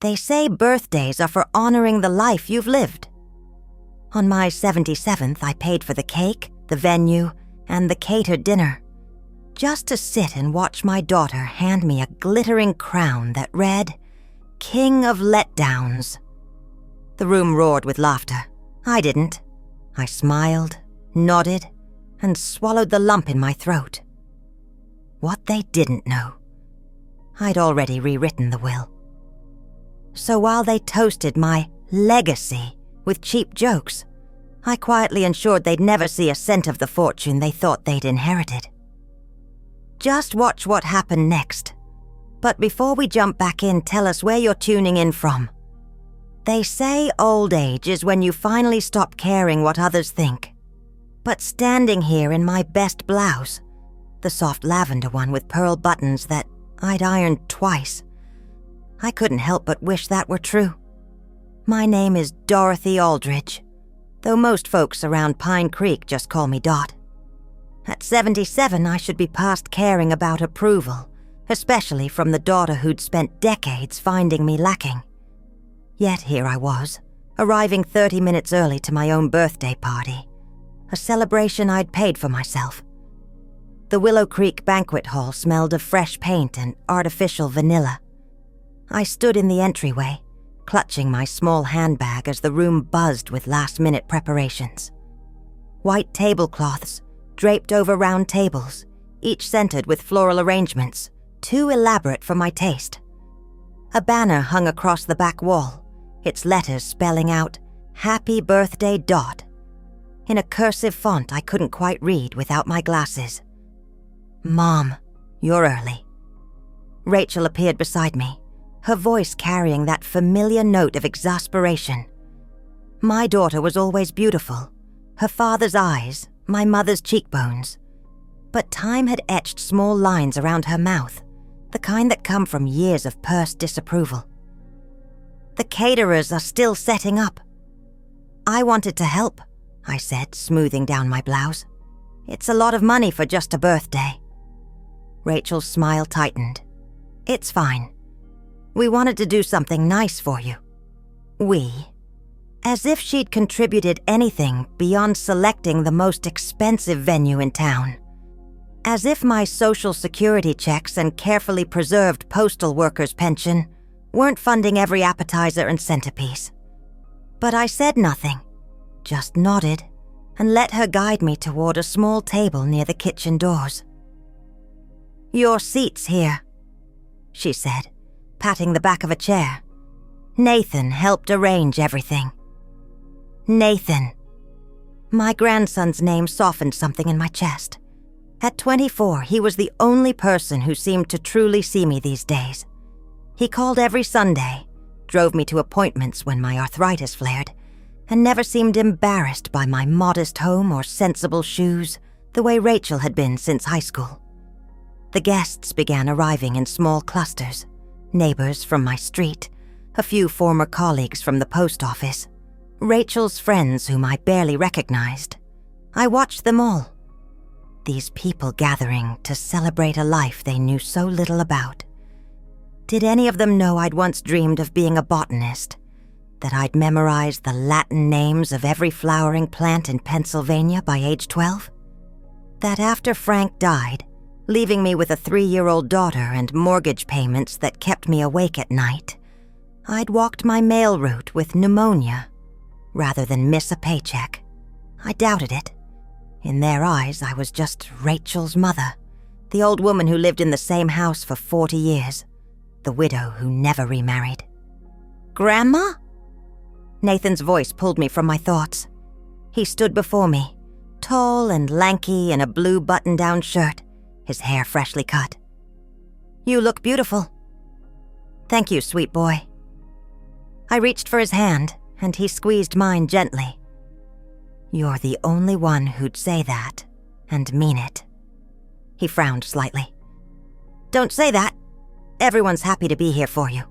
They say birthdays are for honoring the life you've lived. On my 77th, I paid for the cake, the venue, and the catered dinner, just to sit and watch my daughter hand me a glittering crown that read, Qeen of Letdowns. The room roared with laughter. I didn't. I smiled, nodded, and swallowed the lump in my throat. What they didn't know, I'd already rewritten the will. So while they toasted my legacy with cheap jokes, I quietly ensured they'd never see a cent of the fortune they thought they'd inherited. Just watch what happened next. But before we jump back in, tell us where you're tuning in from. They say old age is when you finally stop caring what others think. But standing here in my best blouse, the soft lavender one with pearl buttons that I'd ironed twice, I couldn't help but wish that were true. My name is Dorothy Aldridge, though most folks around Pine Creek just call me Dot. At 77, I should be past caring about approval, especially from the daughter who'd spent decades finding me lacking. Yet here I was, arriving 30 minutes early to my own birthday party, a celebration I'd paid for myself. The Willow Creek banquet hall smelled of fresh paint and artificial vanilla. I stood in the entryway, clutching my small handbag as the room buzzed with last-minute preparations. White tablecloths draped over round tables, each scented with floral arrangements, too elaborate for my taste. A banner hung across the back wall, its letters spelling out, Happy Birthday Dot, in a cursive font I couldn't quite read without my glasses. Mom, you're early. Rachel appeared beside me, her voice carrying that familiar note of exasperation. My daughter was always beautiful, her father's eyes, my mother's cheekbones. But time had etched small lines around her mouth, the kind that come from years of pursed disapproval. The caterers are still setting up. I wanted to help, I said, smoothing down my blouse. It's a lot of money for just a birthday. Rachel's smile tightened. It's fine. We wanted to do something nice for you. We. As if she'd contributed anything beyond selecting the most expensive venue in town. As if my Social Security checks and carefully preserved postal worker's pension weren't funding every appetizer and centerpiece. But I said nothing, just nodded and let her guide me toward a small table near the kitchen doors. Your seat's here, she said, patting the back of a chair. Nathan helped arrange everything. Nathan. My grandson's name softened something in my chest. At 24, he was the only person who seemed to truly see me these days. He called every Sunday, drove me to appointments when my arthritis flared, and never seemed embarrassed by my modest home or sensible shoes the way Rachel had been since high school. The guests began arriving in small clusters, neighbors from my street, a few former colleagues from the post office, Rachel's friends whom I barely recognized. I watched them all. These people gathering to celebrate a life they knew so little about. Did any of them know I'd once dreamed of being a botanist, that I'd memorized the Latin names of every flowering plant in Pennsylvania by age 12? That after Frank died, leaving me with a 3-year-old daughter and mortgage payments that kept me awake at night, I'd walked my mail route with pneumonia rather than miss a paycheck. I doubted it. In their eyes, I was just Rachel's mother, the old woman who lived in the same house for 40 years, the widow who never remarried. Grandma? Nathan's voice pulled me from my thoughts. He stood before me, tall and lanky in a blue button-down shirt, his hair freshly cut. You look beautiful. Thank you, sweet boy. I reached for his hand, and he squeezed mine gently. You're the only one who'd say that, and mean it. He frowned slightly. Don't say that. Everyone's happy to be here for you.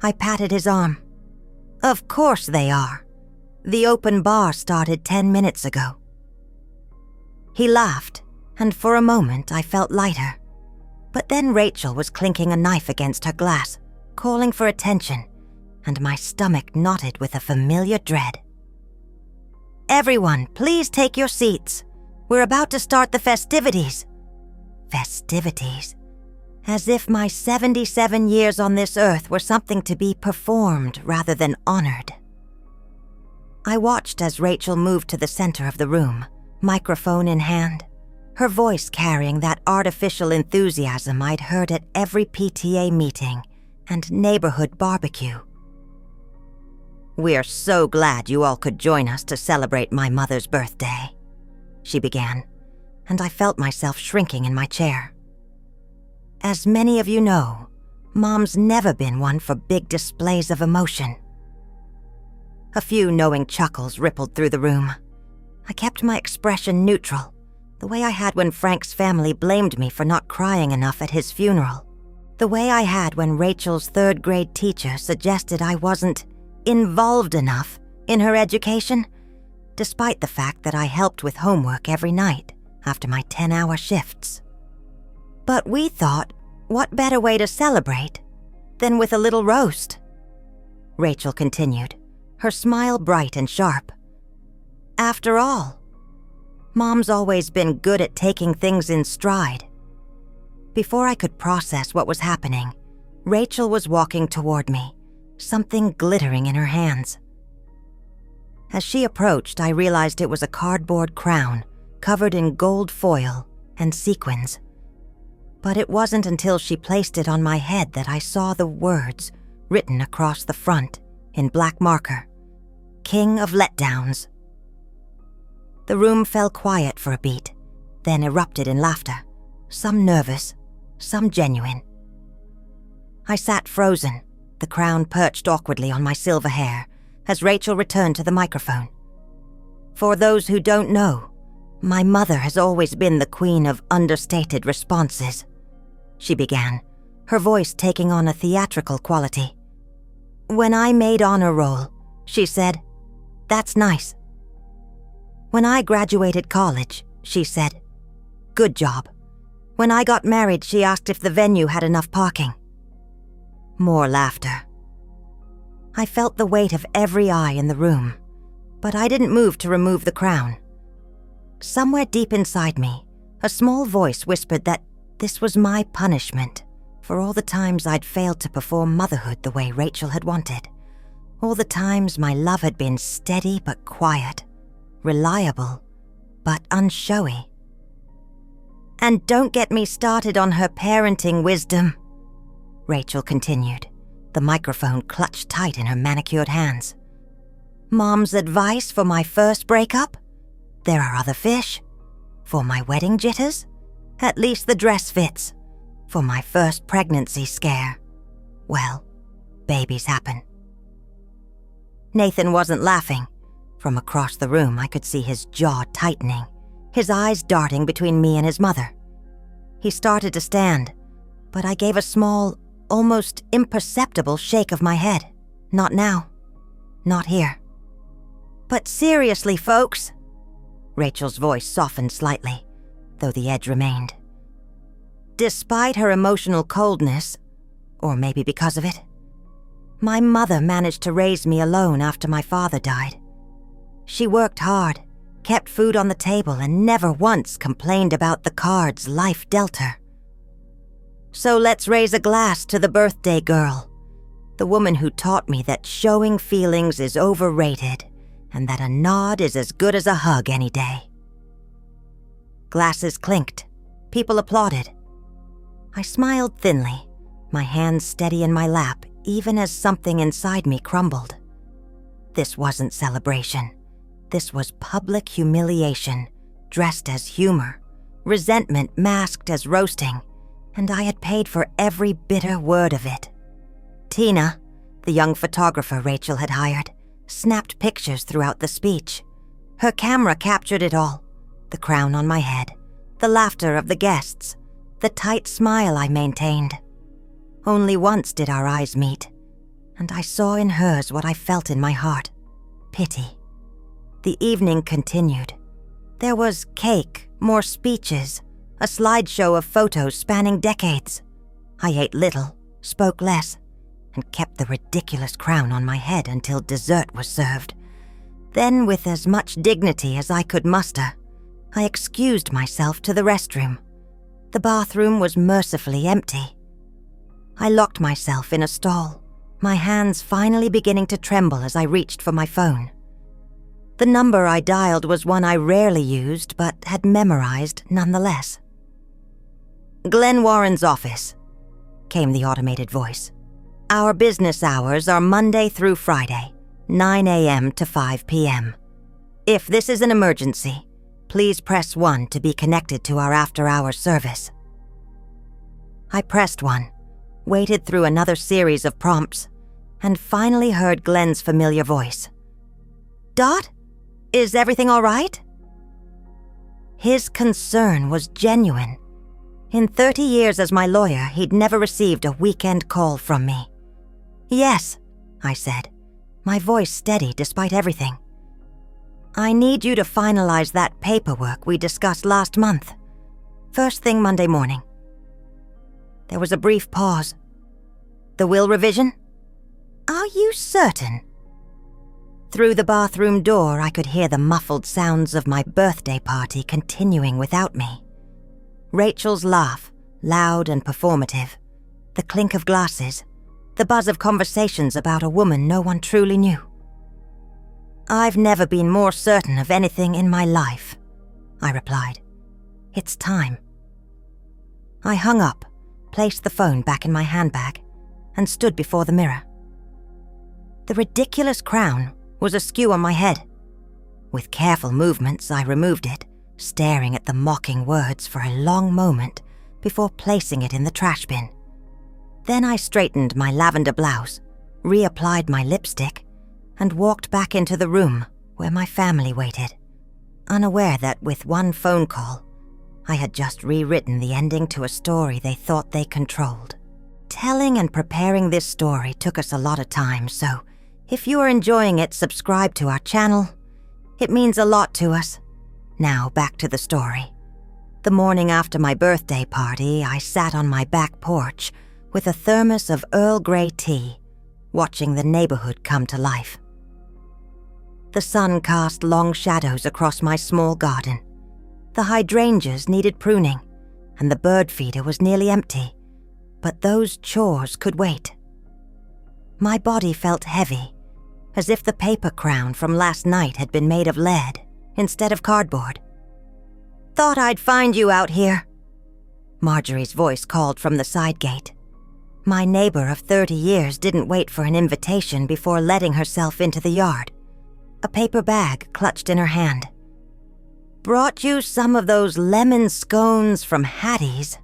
I patted his arm. Of course they are. The open bar started 10 minutes ago. He laughed, and for a moment I felt lighter. But then Rachel was clinking a knife against her glass, calling for attention, and my stomach knotted with a familiar dread. "Everyone, please take your seats. We're about to start the festivities." Festivities? As if my 77 years on this earth were something to be performed rather than honored. I watched as Rachel moved to the center of the room, microphone in hand, her voice carrying that artificial enthusiasm I'd heard at every PTA meeting and neighborhood barbecue. "We're so glad you all could join us to celebrate my mother's birthday," she began, and I felt myself shrinking in my chair. As many of you know, Mom's never been one for big displays of emotion. A few knowing chuckles rippled through the room. I kept my expression neutral, the way I had when Frank's family blamed me for not crying enough at his funeral, the way I had when Rachel's third-grade teacher suggested I wasn't involved enough in her education, despite the fact that I helped with homework every night after my 10-hour shifts. But we thought, what better way to celebrate than with a little roast? Rachel continued, her smile bright and sharp. After all, Mom's always been good at taking things in stride. Before I could process what was happening, Rachel was walking toward me, something glittering in her hands. As she approached, I realized it was a cardboard crown covered in gold foil and sequins. But it wasn't until she placed it on my head that I saw the words written across the front in black marker, "Qeen of Letdowns." The room fell quiet for a beat, then erupted in laughter, some nervous, some genuine. I sat frozen, the crown perched awkwardly on my silver hair, as Rachel returned to the microphone. "For those who don't know, my mother has always been the queen of understated responses," she began, her voice taking on a theatrical quality. "When I made honor roll, she said, 'That's nice.' When I graduated college, she said, 'Good job.' When I got married, she asked if the venue had enough parking." More laughter. I felt the weight of every eye in the room, but I didn't move to remove the crown. Somewhere deep inside me, a small voice whispered that this was my punishment for all the times I'd failed to perform motherhood the way Rachel had wanted, all the times my love had been steady but quiet, reliable but unshowy. "And don't get me started on her parenting wisdom," Rachel continued, the microphone clutched tight in her manicured hands. "Mom's advice for my first breakup? There are other fish. For my wedding jitters? At least the dress fits. For my first pregnancy scare? Well, babies happen." Nathan wasn't laughing. From across the room, I could see his jaw tightening, his eyes darting between me and his mother. He started to stand, but I gave a small, almost imperceptible shake of my head. "Not now. Not here." "But seriously, folks," Rachel's voice softened slightly, though the edge remained. "Despite her emotional coldness, or maybe because of it, my mother managed to raise me alone after my father died. She worked hard, kept food on the table, and never once complained about the cards life dealt her. So let's raise a glass to the birthday girl, the woman who taught me that showing feelings is overrated and that a nod is as good as a hug any day." Glasses clinked. People applauded. I smiled thinly, my hands steady in my lap even as something inside me crumbled. This wasn't celebration. This was public humiliation, dressed as humor, resentment masked as roasting, and I had paid for every bitter word of it. Tina, the young photographer Rachel had hired, snapped pictures throughout the speech. Her camera captured it all, the crown on my head, the laughter of the guests, the tight smile I maintained. Only once did our eyes meet, and I saw in hers what I felt in my heart, pity. The evening continued. There was cake, more speeches, a slideshow of photos spanning decades. I ate little, spoke less, and kept the ridiculous crown on my head until dessert was served. Then, with as much dignity as I could muster, I excused myself to the restroom. The bathroom was mercifully empty. I locked myself in a stall, my hands finally beginning to tremble as I reached for my phone. The number I dialed was one I rarely used but had memorized nonetheless. "Glenn Warren's office," came the automated voice. "Our business hours are Monday through Friday, 9 a.m. to 5 p.m. If this is an emergency, please press 1 to be connected to our after-hours service." I pressed 1, waited through another series of prompts, and finally heard Glenn's familiar voice. "Dot, is everything all right?" His concern was genuine. In 30 years as my lawyer, he'd never received a weekend call from me. "Yes," I said, my voice steady despite everything. "I need you to finalize that paperwork we discussed last month. First thing Monday morning." There was a brief pause. "The will revision? Are you certain?" Through the bathroom door, I could hear the muffled sounds of my birthday party continuing without me. Rachel's laugh, loud and performative, the clink of glasses, the buzz of conversations about a woman no one truly knew. "I've never been more certain of anything in my life," I replied. "It's time." I hung up, placed the phone back in my handbag, and stood before the mirror. The ridiculous crown was askew on my head. With careful movements, I removed it, staring at the mocking words for a long moment before placing it in the trash bin. Then I straightened my lavender blouse, reapplied my lipstick, and walked back into the room where my family waited, unaware that with one phone call, I had just rewritten the ending to a story they thought they controlled. Telling and preparing this story took us a lot of time, so if you are enjoying it, subscribe to our channel. It means a lot to us. Now back to the story. The morning after my birthday party, I sat on my back porch with a thermos of Earl Grey tea, watching the neighborhood come to life. The sun cast long shadows across my small garden. The hydrangeas needed pruning, and the bird feeder was nearly empty, but those chores could wait. My body felt heavy, as if the paper crown from last night had been made of lead instead of cardboard. "Thought I'd find you out here," Marjorie's voice called from the side gate. My neighbor of 30 years didn't wait for an invitation before letting herself into the yard, a paper bag clutched in her hand. "Brought you some of those lemon scones from Hattie's.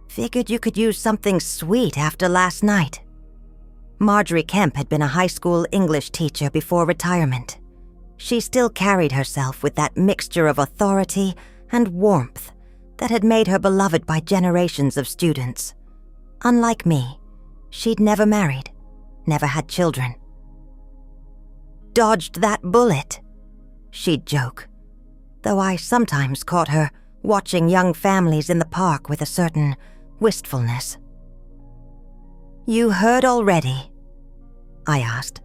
Figured you could use something sweet after last night." Marjorie Kemp had been a high school English teacher before retirement. She still carried herself with that mixture of authority and warmth that had made her beloved by generations of students. Unlike me, she'd never married, never had children. "Dodged that bullet," she'd joke, though I sometimes caught her watching young families in the park with a certain wistfulness. "You heard already?" I asked,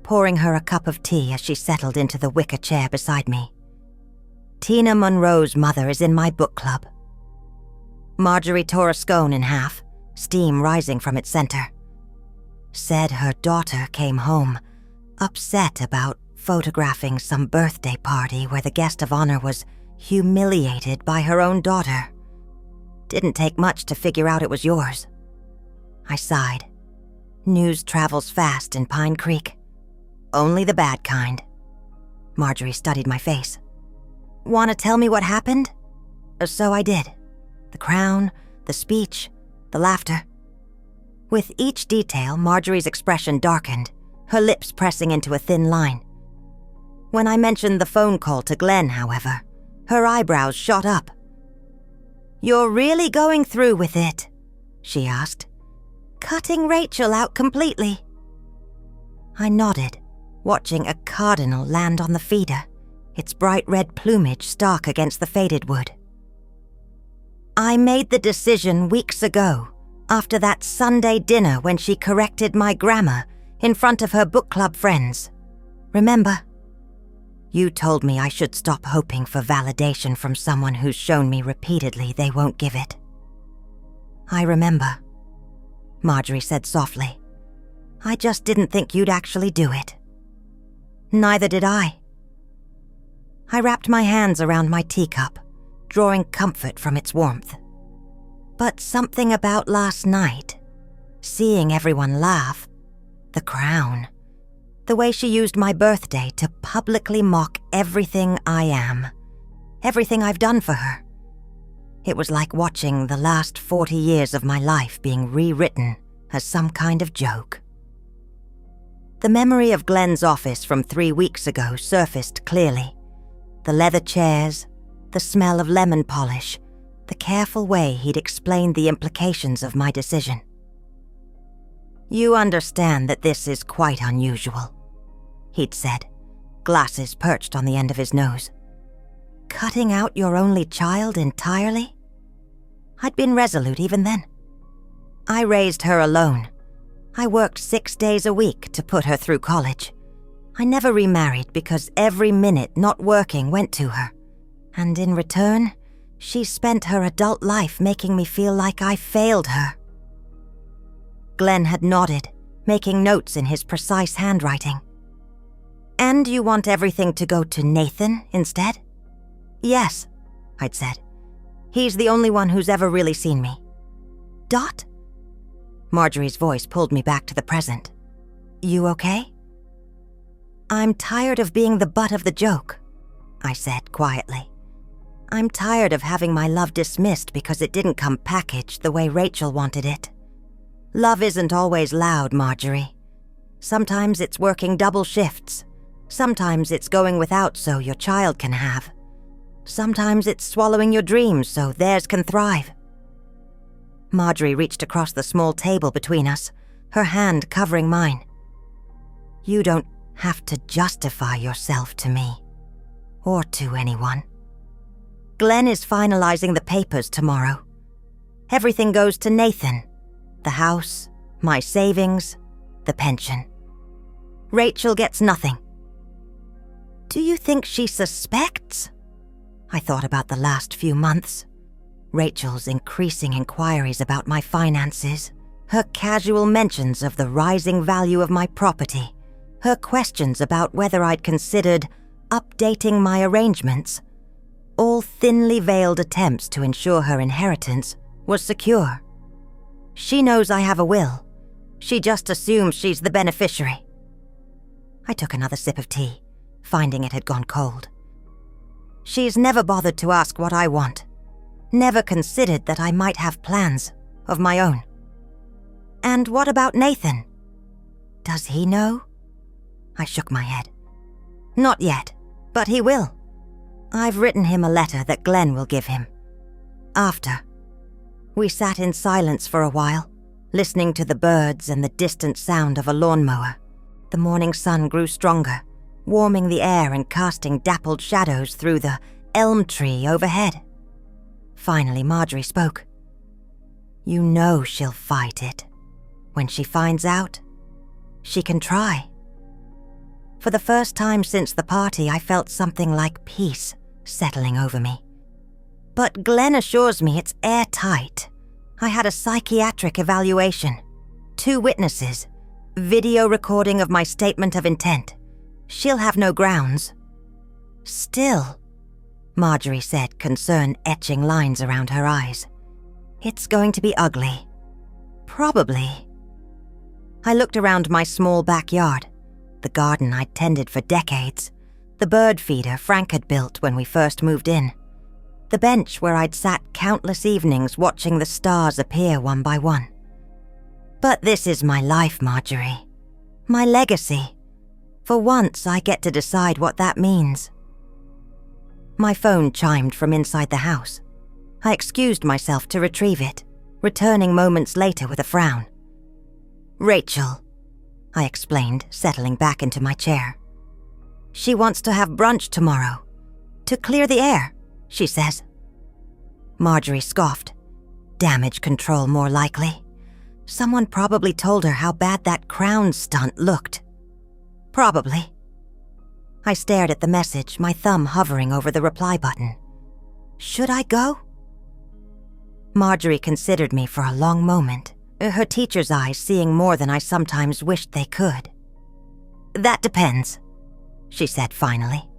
pouring her a cup of tea as she settled into the wicker chair beside me. "Tina Monroe's mother is in my book club." Marjorie tore a scone in half, steam rising from its center. "Said her daughter came home, upset about photographing some birthday party where the guest of honor was humiliated by her own daughter. Didn't take much to figure out it was yours." I sighed. News travels fast in Pine Creek. Only the bad kind. Marjorie studied my face. "Want to tell me what happened?" So I did. The crown, the speech, the laughter. With each detail, Marjorie's expression darkened, her lips pressing into a thin line. When I mentioned the phone call to Glenn, however, her eyebrows shot up. "You're really going through with it?" she asked. "Cutting Rachel out completely?" I nodded, watching a cardinal land on the feeder, its bright red plumage stark against the faded wood. "I made the decision weeks ago," After that Sunday dinner when she corrected my grammar in front of her book club friends. Remember? You told me I should stop hoping for validation from someone who's shown me repeatedly they won't give it. I remember, Marjorie said softly. I just didn't think you'd actually do it. Neither did I. I wrapped my hands around my teacup, drawing comfort from its warmth. But something about last night, seeing everyone laugh, the crown, the way she used my birthday to publicly mock everything I am, everything I've done for her. It was like watching the last 40 years of my life being rewritten as some kind of joke. The memory of Glenn's office from 3 weeks ago surfaced clearly. The leather chairs, the smell of lemon polish, the careful way he'd explained the implications of my decision. You understand that this is quite unusual, he'd said, glasses perched on the end of his nose. Cutting out your only child entirely? I'd been resolute even then. I raised her alone. I worked 6 days a week to put her through college. I never remarried because every minute not working went to her. And in return, she spent her adult life making me feel like I failed her. Glenn had nodded, making notes in his precise handwriting. And you want everything to go to Nathan instead? Yes, I'd said. He's the only one who's ever really seen me. Dot? Marjorie's voice pulled me back to the present. You okay? I'm tired of being the butt of the joke, I said quietly. I'm tired of having my love dismissed because it didn't come packaged the way Rachel wanted it. Love isn't always loud, Marjorie. Sometimes it's working double shifts. Sometimes it's going without so your child can have. Sometimes it's swallowing your dreams so theirs can thrive. Marjorie reached across the small table between us, her hand covering mine. You don't have to justify yourself to me, or to anyone. Glenn is finalizing the papers tomorrow. Everything goes to Nathan. The house, my savings, the pension. Rachel gets nothing. Do you think she suspects? I thought about the last few months. Rachel's increasing inquiries about my finances, her casual mentions of the rising value of my property, her questions about whether I'd considered updating my arrangements, all thinly veiled attempts to ensure her inheritance was secure. She knows I have a will. She just assumes she's the beneficiary. I took another sip of tea, finding it had gone cold. She's never bothered to ask what I want. Never considered that I might have plans of my own. And what about Nathan? Does he know? I shook my head. Not yet, but he will. I've written him a letter that Glenn will give him. After. We sat in silence for a while, listening to the birds and the distant sound of a lawnmower. The morning sun grew stronger, warming the air and casting dappled shadows through the elm tree overhead. Finally, Marjorie spoke. You know she'll fight it. When she finds out, she can try. For the first time since the party, I felt something like peace settling over me. But Glenn assures me it's airtight. I had a psychiatric evaluation, 2 witnesses, video recording of my statement of intent. She'll have no grounds. Still, Marjorie said, concern etching lines around her eyes. It's going to be ugly. Probably. I looked around my small backyard, the garden I'd tended for decades, the bird feeder Frank had built when we first moved in, the bench where I'd sat countless evenings watching the stars appear one by one. But this is my life, Marjorie. My legacy. For once, I get to decide what that means. My phone chimed from inside the house. I excused myself to retrieve it, returning moments later with a frown. Rachel, I explained, settling back into my chair. She wants to have brunch tomorrow. To clear the air, she says. Marjorie scoffed. Damage control more likely. Someone probably told her how bad that crown stunt looked. Probably. I stared at the message, my thumb hovering over the reply button. Should I go? Marjorie considered me for a long moment, her teacher's eyes seeing more than I sometimes wished they could. That depends, she said finally.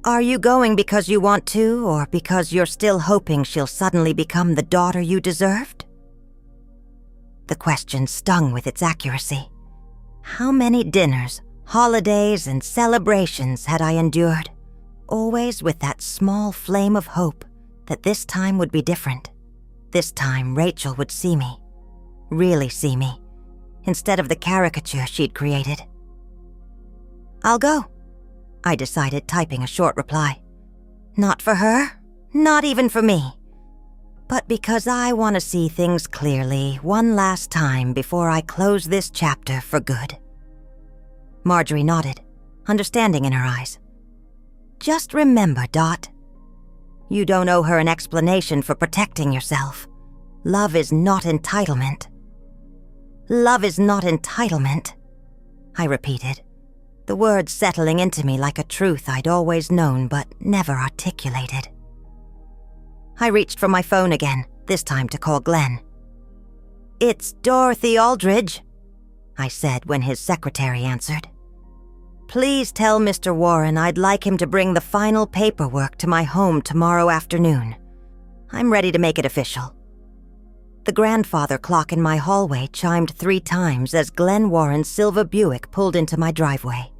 Are you going because you want to, or because you're still hoping she'll suddenly become the daughter you deserved? The question stung with its accuracy. How many dinners, holidays, and celebrations had I endured, always with that small flame of hope that this time would be different. This time Rachel would see me, really see me, instead of the caricature she'd created. I'll go, I decided, typing a short reply. Not for her, not even for me, but because I want to see things clearly one last time before I close this chapter for good. Marjorie nodded, understanding in her eyes. Just remember, Dot. You don't owe her an explanation for protecting yourself. Love is not entitlement. Love is not entitlement, I repeated, the words settling into me like a truth I'd always known but never articulated. I reached for my phone again, this time to call Glenn. It's Dorothy Aldridge, I said when his secretary answered. Please tell Mr. Warren I'd like him to bring the final paperwork to my home tomorrow afternoon. I'm ready to make it official. The grandfather clock in my hallway chimed 3 times as Glenn Warren's silver Buick pulled into my driveway.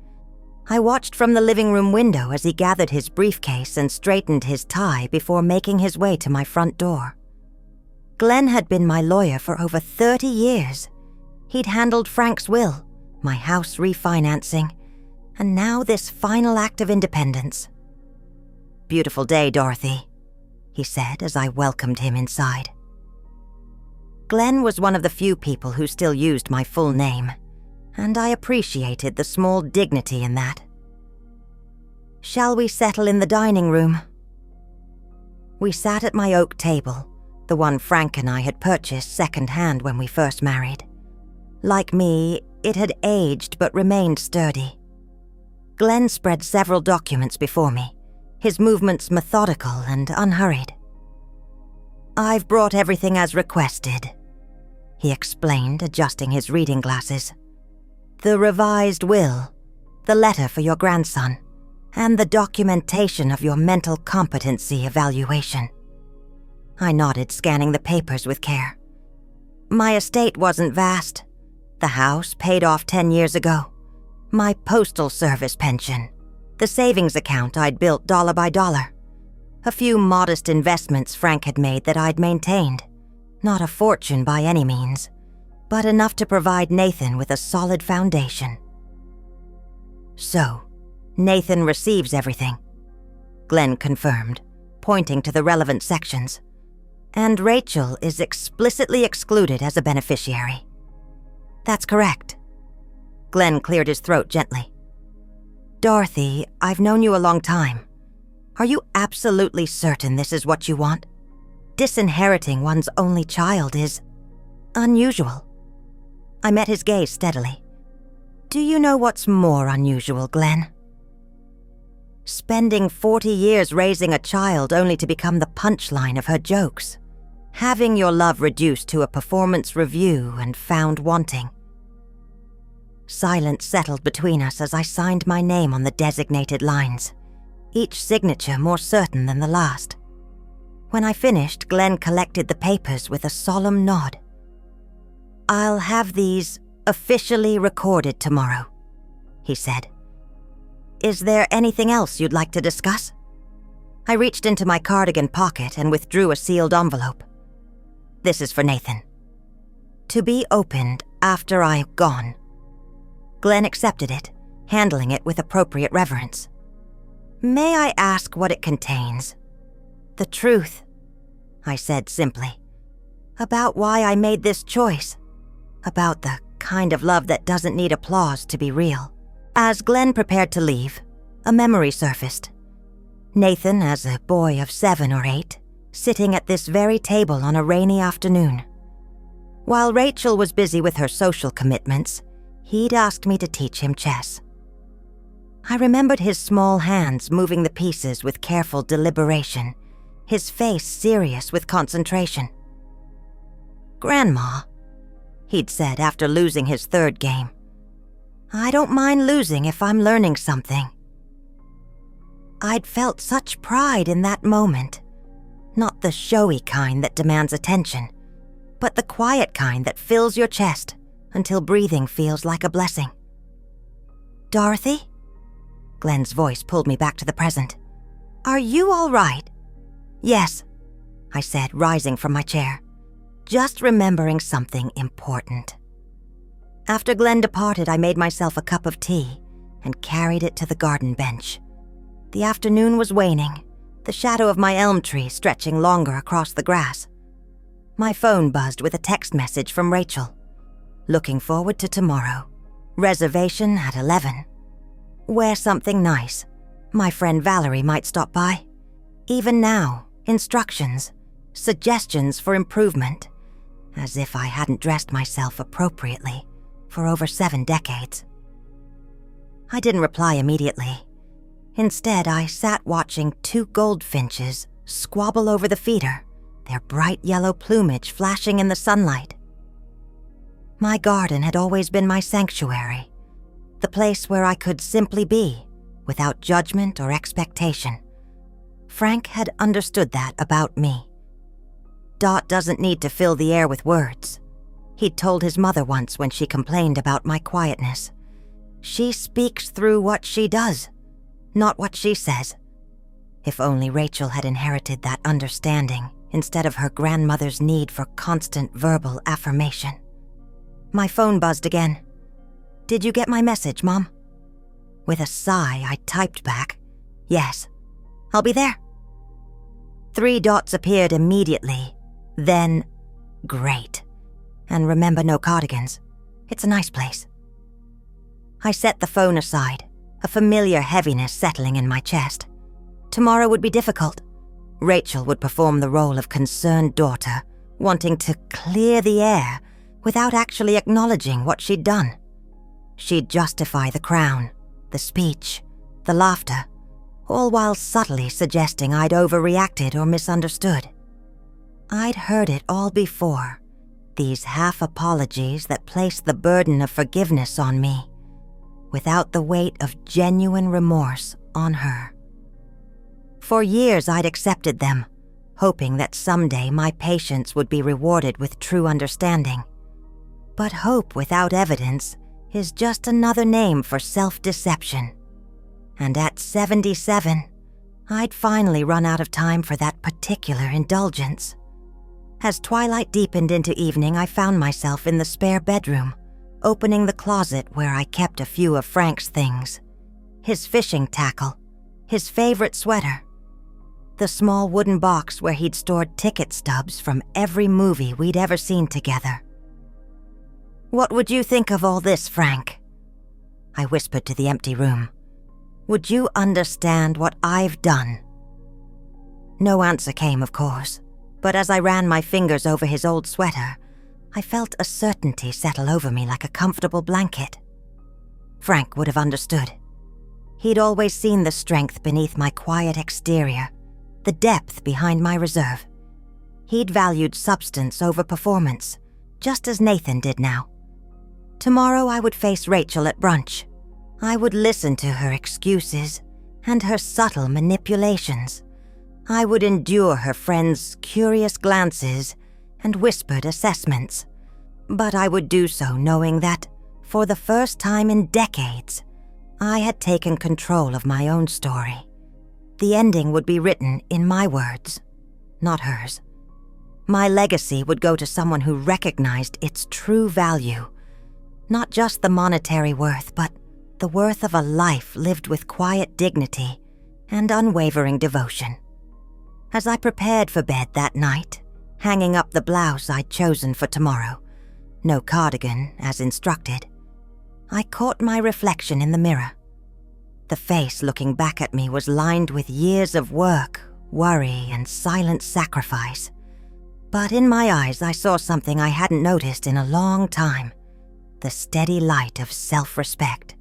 I watched from the living room window as he gathered his briefcase and straightened his tie before making his way to my front door. Glenn had been my lawyer for over 30 years. He'd handled Frank's will, my house refinancing, and now this final act of independence. Beautiful day, Dorothy, he said as I welcomed him inside. Glenn was one of the few people who still used my full name, and I appreciated the small dignity in that. Shall we settle in the dining room? We sat at my oak table, the one Frank and I had purchased second-hand when we first married. Like me, it had aged but remained sturdy. Glenn spread several documents before me, his movements methodical and unhurried. I've brought everything as requested, he explained, adjusting his reading glasses. The revised will, the letter for your grandson, and the documentation of your mental competency evaluation. I nodded, scanning the papers with care. My estate wasn't vast. The house paid off 10 years ago. My postal service pension, the savings account I'd built dollar by dollar, a few modest investments Frank had made that I'd maintained. Not a fortune by any means, but enough to provide Nathan with a solid foundation. So, Nathan receives everything, Glenn confirmed, pointing to the relevant sections, and Rachel is explicitly excluded as a beneficiary. That's correct. Glenn cleared his throat gently. Dorothy, I've known you a long time. Are you absolutely certain this is what you want? Disinheriting one's only child is unusual. I met his gaze steadily. Do you know what's more unusual, Glenn? Spending 40 years raising a child only to become the punchline of her jokes. Having your love reduced to a performance review and found wanting. Silence settled between us as I signed my name on the designated lines, each signature more certain than the last. When I finished, Glenn collected the papers with a solemn nod. I'll have these officially recorded tomorrow, he said. Is there anything else you'd like to discuss? I reached into my cardigan pocket and withdrew a sealed envelope. This is for Nathan. To be opened after I've gone. Glenn accepted it, handling it with appropriate reverence. May I ask what it contains? The truth, I said simply. About why I made this choice. About the kind of love that doesn't need applause to be real. As Glenn prepared to leave, a memory surfaced. Nathan as a boy of 7 or 8, sitting at this very table on a rainy afternoon. While Rachel was busy with her social commitments, he'd asked me to teach him chess. I remembered his small hands moving the pieces with careful deliberation, his face serious with concentration. "Grandma," he'd said after losing his third game, "I don't mind losing if I'm learning something." I'd felt such pride in that moment, not the showy kind that demands attention, but the quiet kind that fills your chest until breathing feels like a blessing. "Dorothy?" Glenn's voice pulled me back to the present. "Are you all right?" "Yes," I said, rising from my chair, just remembering something important. After Glenn departed, I made myself a cup of tea and carried it to the garden bench. The afternoon was waning, the shadow of my elm tree stretching longer across the grass. My phone buzzed with a text message from Rachel. "Looking forward to tomorrow. Reservation at 11. Wear something nice. My friend Valerie might stop by. Even now, instructions, suggestions for improvement, as if I hadn't dressed myself appropriately for over 7 decades. I didn't reply immediately. Instead, I sat watching 2 goldfinches squabble over the feeder, their bright yellow plumage flashing in the sunlight. My garden had always been my sanctuary, the place where I could simply be, without judgment or expectation. Frank had understood that about me. Dot doesn't need to fill the air with words. He'd told his mother once when she complained about my quietness. She speaks through what she does, not what she says. If only Rachel had inherited that understanding instead of her grandmother's need for constant verbal affirmation. My phone buzzed again. "Did you get my message, Mom?" With a sigh, I typed back, "Yes. I'll be there." 3 dots appeared immediately, then, "Great. And remember, no cardigans. It's a nice place." I set the phone aside, a familiar heaviness settling in my chest. Tomorrow would be difficult. Rachel would perform the role of concerned daughter, wanting to clear the air without actually acknowledging what she'd done. She'd justify the crown, the speech, the laughter, all while subtly suggesting I'd overreacted or misunderstood. I'd heard it all before, these half-apologies that placed the burden of forgiveness on me, without the weight of genuine remorse on her. For years I'd accepted them, hoping that someday my patience would be rewarded with true understanding. But hope without evidence is just another name for self-deception. And at 77, I'd finally run out of time for that particular indulgence. As twilight deepened into evening, I found myself in the spare bedroom, opening the closet where I kept a few of Frank's things. His fishing tackle, his favorite sweater, the small wooden box where he'd stored ticket stubs from every movie we'd ever seen together. "What would you think of all this, Frank?" I whispered to the empty room. "Would you understand what I've done?" No answer came, of course, but as I ran my fingers over his old sweater, I felt a certainty settle over me like a comfortable blanket. Frank would have understood. He'd always seen the strength beneath my quiet exterior, the depth behind my reserve. He'd valued substance over performance, just as Nathan did now. Tomorrow I would face Rachel at brunch. I would listen to her excuses and her subtle manipulations. I would endure her friends' curious glances and whispered assessments. But I would do so knowing that, for the first time in decades, I had taken control of my own story. The ending would be written in my words, not hers. My legacy would go to someone who recognized its true value, not just the monetary worth, but the worth of a life lived with quiet dignity and unwavering devotion. As I prepared for bed that night, hanging up the blouse I'd chosen for tomorrow, no cardigan as instructed, I caught my reflection in the mirror. The face looking back at me was lined with years of work, worry, and silent sacrifice. But in my eyes, I saw something I hadn't noticed in a long time: the steady light of self-respect.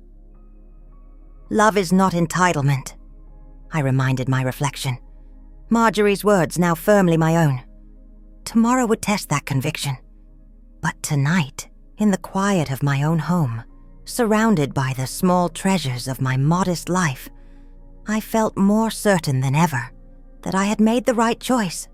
Love is not entitlement, I reminded my reflection, Marjorie's words now firmly my own. Tomorrow would test that conviction. But tonight, in the quiet of my own home, surrounded by the small treasures of my modest life, I felt more certain than ever that I had made the right choice.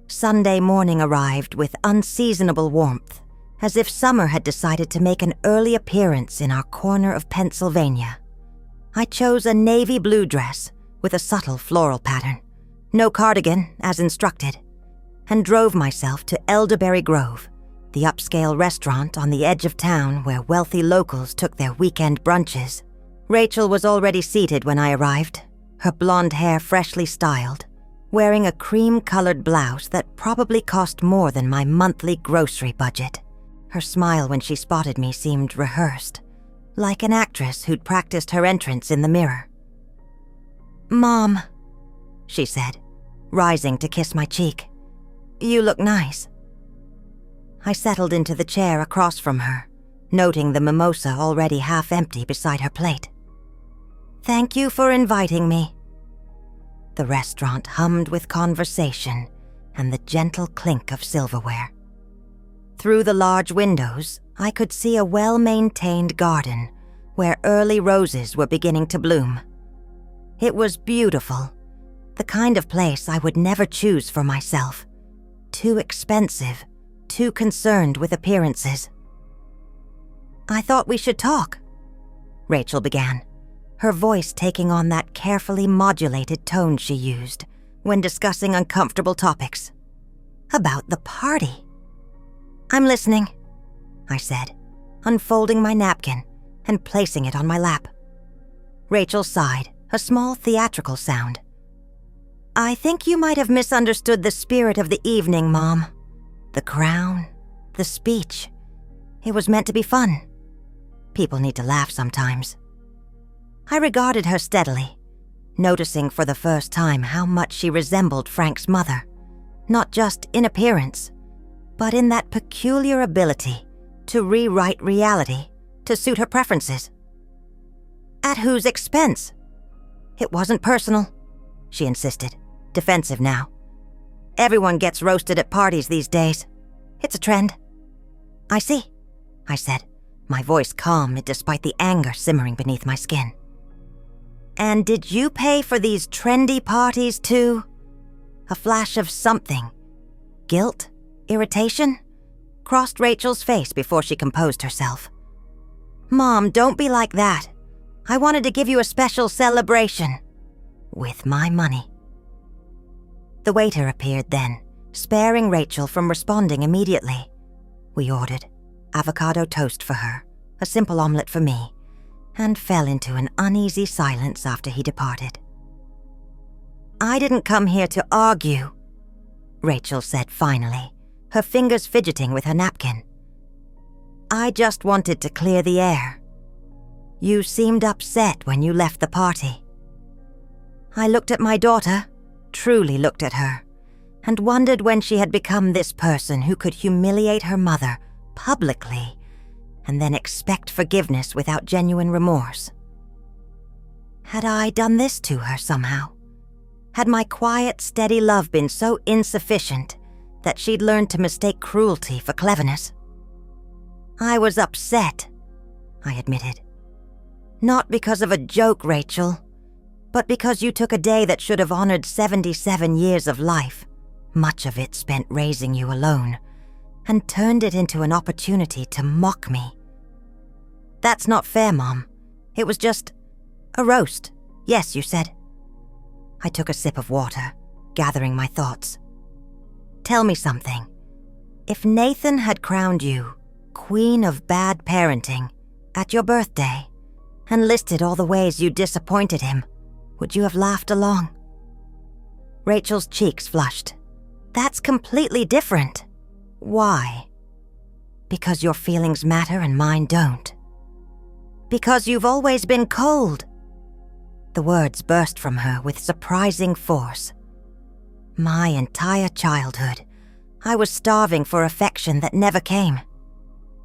Sunday morning arrived with unseasonable warmth, as if summer had decided to make an early appearance in our corner of Pennsylvania. I chose a navy blue dress with a subtle floral pattern, no cardigan as instructed, and drove myself to Elderberry Grove, the upscale restaurant on the edge of town where wealthy locals took their weekend brunches. Rachel was already seated when I arrived, her blonde hair freshly styled, wearing a cream-colored blouse that probably cost more than my monthly grocery budget. Her smile when she spotted me seemed rehearsed, like an actress who'd practiced her entrance in the mirror. "Mom," she said, rising to kiss my cheek. "You look nice." I settled into the chair across from her, noting the mimosa already half empty beside her plate. "Thank you for inviting me." The restaurant hummed with conversation and the gentle clink of silverware. Through the large windows, I could see a well-maintained garden where early roses were beginning to bloom. It was beautiful, the kind of place I would never choose for myself. Too expensive, too concerned with appearances. "I thought we should talk," Rachel began, her voice taking on that carefully modulated tone she used when discussing uncomfortable topics. "About the party." "I'm listening," I said, unfolding my napkin and placing it on my lap. Rachel sighed, a small theatrical sound. "I think you might have misunderstood the spirit of the evening, Mom. The crown, the speech. It was meant to be fun. People need to laugh sometimes." I regarded her steadily, noticing for the first time how much she resembled Frank's mother, not just in appearance, but in that peculiar ability to rewrite reality to suit her preferences. "At whose expense?" "It wasn't personal," she insisted, defensive now. "Everyone gets roasted at parties these days. It's a trend." "I see," I said, my voice calm despite the anger simmering beneath my skin. "And did you pay for these trendy parties too?" A flash of something, guilt, irritation, crossed Rachel's face before she composed herself. "Mom, don't be like that. I wanted to give you a special celebration. With my money." The waiter appeared then, sparing Rachel from responding immediately. We ordered avocado toast for her, a simple omelet for me, and fell into an uneasy silence after he departed. "I didn't come here to argue," Rachel said finally, her fingers fidgeting with her napkin. "I just wanted to clear the air. You seemed upset when you left the party." I looked at my daughter, truly looked at her, and wondered when she had become this person who could humiliate her mother publicly and then expect forgiveness without genuine remorse. Had I done this to her somehow? Had my quiet, steady love been so insufficient that she'd learned to mistake cruelty for cleverness? "I was upset," I admitted. "Not because of a joke, Rachel, but because you took a day that should have honored 77 years of life, much of it spent raising you alone, and turned it into an opportunity to mock me." "That's not fair, Mom. It was just a roast. Yes, you said." I took a sip of water, gathering my thoughts. "Tell me something. If Nathan had crowned you Queen of Bad Parenting at your birthday and listed all the ways you disappointed him, would you have laughed along?" Rachel's cheeks flushed. "That's completely different." "Why?" "Because your feelings matter and mine don't." "Because you've always been cold." The words burst from her with surprising force. My entire childhood, I was starving for affection that never came.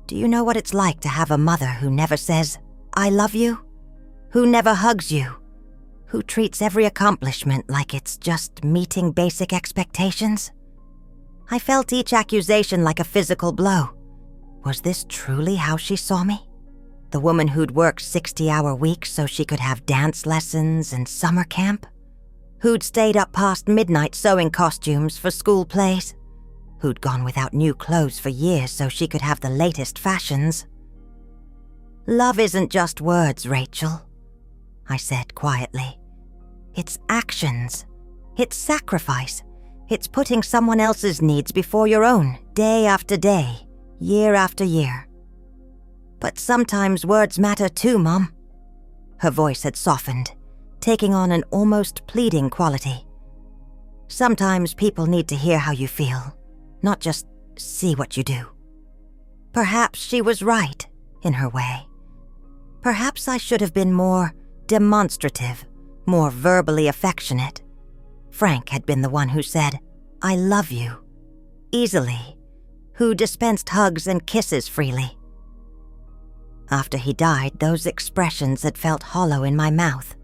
Do you know what it's like to have a mother who never says, "I love you"? Who never hugs you? Who treats every accomplishment like it's just meeting basic expectations? I felt each accusation like a physical blow. Was this truly how she saw me? The woman who'd worked 60-hour weeks so she could have dance lessons and summer camp? Who'd stayed up past midnight sewing costumes for school plays? Who'd gone without new clothes for years so she could have the latest fashions? Love isn't just words, Rachel, I said quietly. It's actions. It's sacrifice. It's putting someone else's needs before your own, day after day, year after year. But sometimes words matter too, Mom. Her voice had softened, taking on an almost pleading quality. Sometimes people need to hear how you feel, not just see what you do. Perhaps she was right, in her way. Perhaps I should have been more demonstrative, more verbally affectionate. Frank had been the one who said, "I love you," easily, who dispensed hugs and kisses freely. After he died, those expressions had felt hollow in my mouth,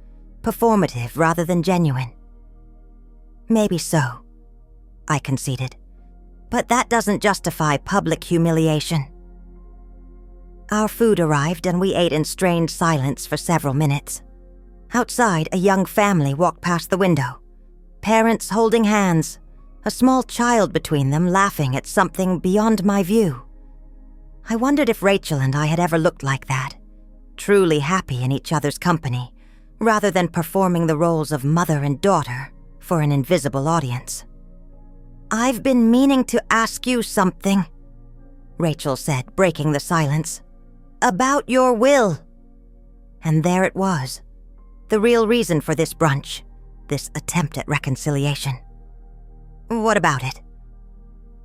performative rather than genuine. Maybe so, I conceded, but that doesn't justify public humiliation. Our food arrived and we ate in strained silence for several minutes. Outside, a young family walked past the window, parents holding hands, a small child between them laughing at something beyond my view. I wondered if Rachel and I had ever looked like that, truly happy in each other's company, rather than performing the roles of mother and daughter for an invisible audience. "I've been meaning to ask you something," Rachel said, breaking the silence. "About your will." And there it was, the real reason for this brunch, this attempt at reconciliation. "What about it?"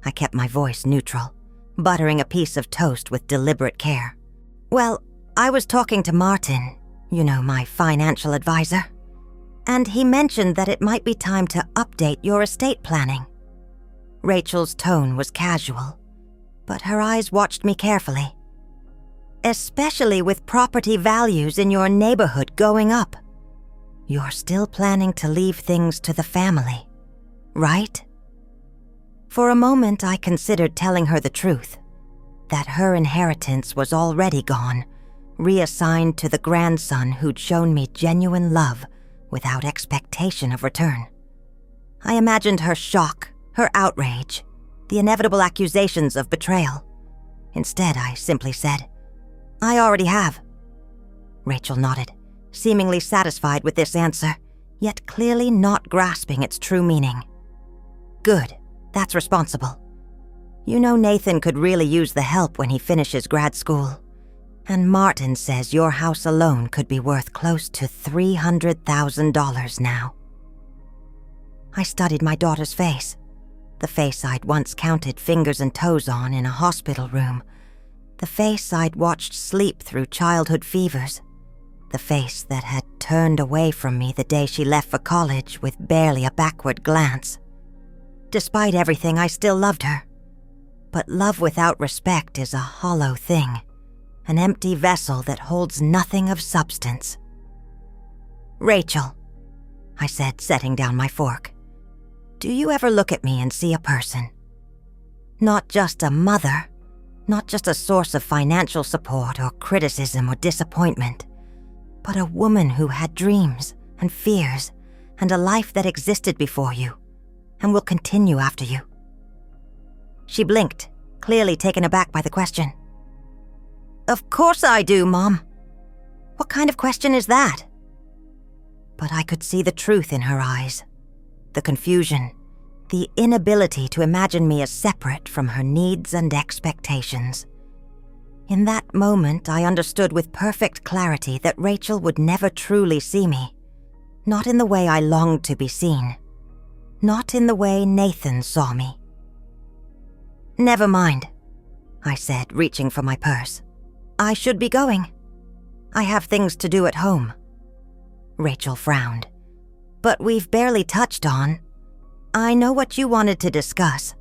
I kept my voice neutral, buttering a piece of toast with deliberate care. "Well, I was talking to Martin, my financial advisor, and he mentioned that it might be time to update your estate planning." Rachel's tone was casual, but her eyes watched me carefully. "Especially with property values in your neighborhood going up. You're still planning to leave things to the family, right?" For a moment, I considered telling her the truth, that her inheritance was already gone, reassigned to the grandson who'd shown me genuine love without expectation of return. I imagined her shock, her outrage, the inevitable accusations of betrayal. Instead, I simply said, "I already have." Rachel nodded, seemingly satisfied with this answer, yet clearly not grasping its true meaning. "Good. That's responsible. Nathan could really use the help when he finishes grad school. And Martin says your house alone could be worth close to $300,000 now." I studied my daughter's face, the face I'd once counted fingers and toes on in a hospital room, the face I'd watched sleep through childhood fevers, the face that had turned away from me the day she left for college with barely a backward glance. Despite everything, I still loved her. But love without respect is a hollow thing, an empty vessel that holds nothing of substance. "Rachel," I said, setting down my fork, "do you ever look at me and see a person? Not just a mother, not just a source of financial support or criticism or disappointment, but a woman who had dreams and fears and a life that existed before you and will continue after you?" She blinked, clearly taken aback by the question. "Of course I do, Mom. What kind of question is that?" But I could see the truth in her eyes, the confusion, the inability to imagine me as separate from her needs and expectations. In that moment, I understood with perfect clarity that Rachel would never truly see me, not in the way I longed to be seen. Not in the way Nathan saw me. "Never mind," I said, reaching for my purse. "I should be going. I have things to do at home." Rachel frowned. "But we've barely touched on. I know what you wanted to discuss."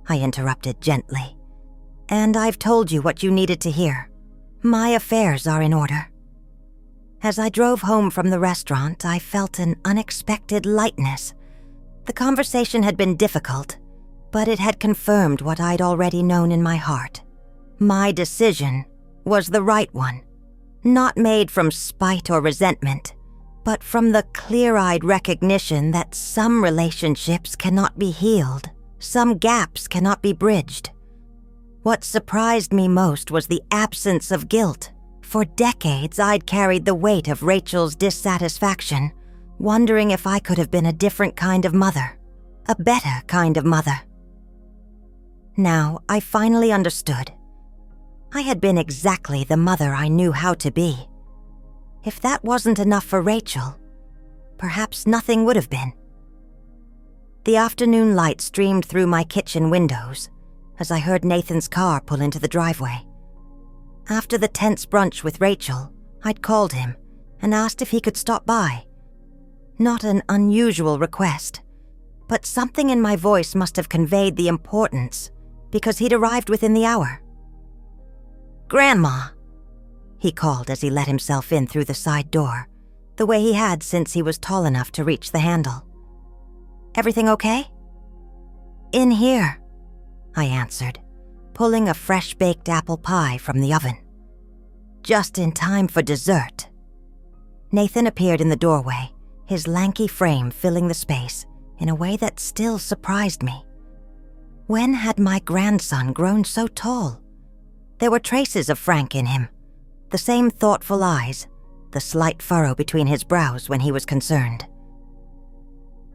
I interrupted gently. "And I've told you what you needed to hear. My affairs are in order." As I drove home from the restaurant, I felt an unexpected lightness. The conversation had been difficult, but it had confirmed what I'd already known in my heart. My decision was the right one, not made from spite or resentment, but from the clear-eyed recognition that some relationships cannot be healed, some gaps cannot be bridged. What surprised me most was the absence of guilt. For decades, I'd carried the weight of Rachel's dissatisfaction, wondering if I could have been a different kind of mother, a better kind of mother. Now, I finally understood. I had been exactly the mother I knew how to be. If that wasn't enough for Rachel, perhaps nothing would have been. The afternoon light streamed through my kitchen windows as I heard Nathan's car pull into the driveway. After the tense brunch with Rachel, I'd called him and asked if he could stop by. Not an unusual request, but something in my voice must have conveyed the importance because he'd arrived within the hour. "Grandma," he called as he let himself in through the side door, the way he had since he was tall enough to reach the handle. "Everything okay?" "In here," I answered, pulling a fresh-baked apple pie from the oven. "Just in time for dessert." Nathan appeared in the doorway, his lanky frame filling the space in a way that still surprised me. When had my grandson grown so tall? There were traces of Frank in him, the same thoughtful eyes, the slight furrow between his brows when he was concerned.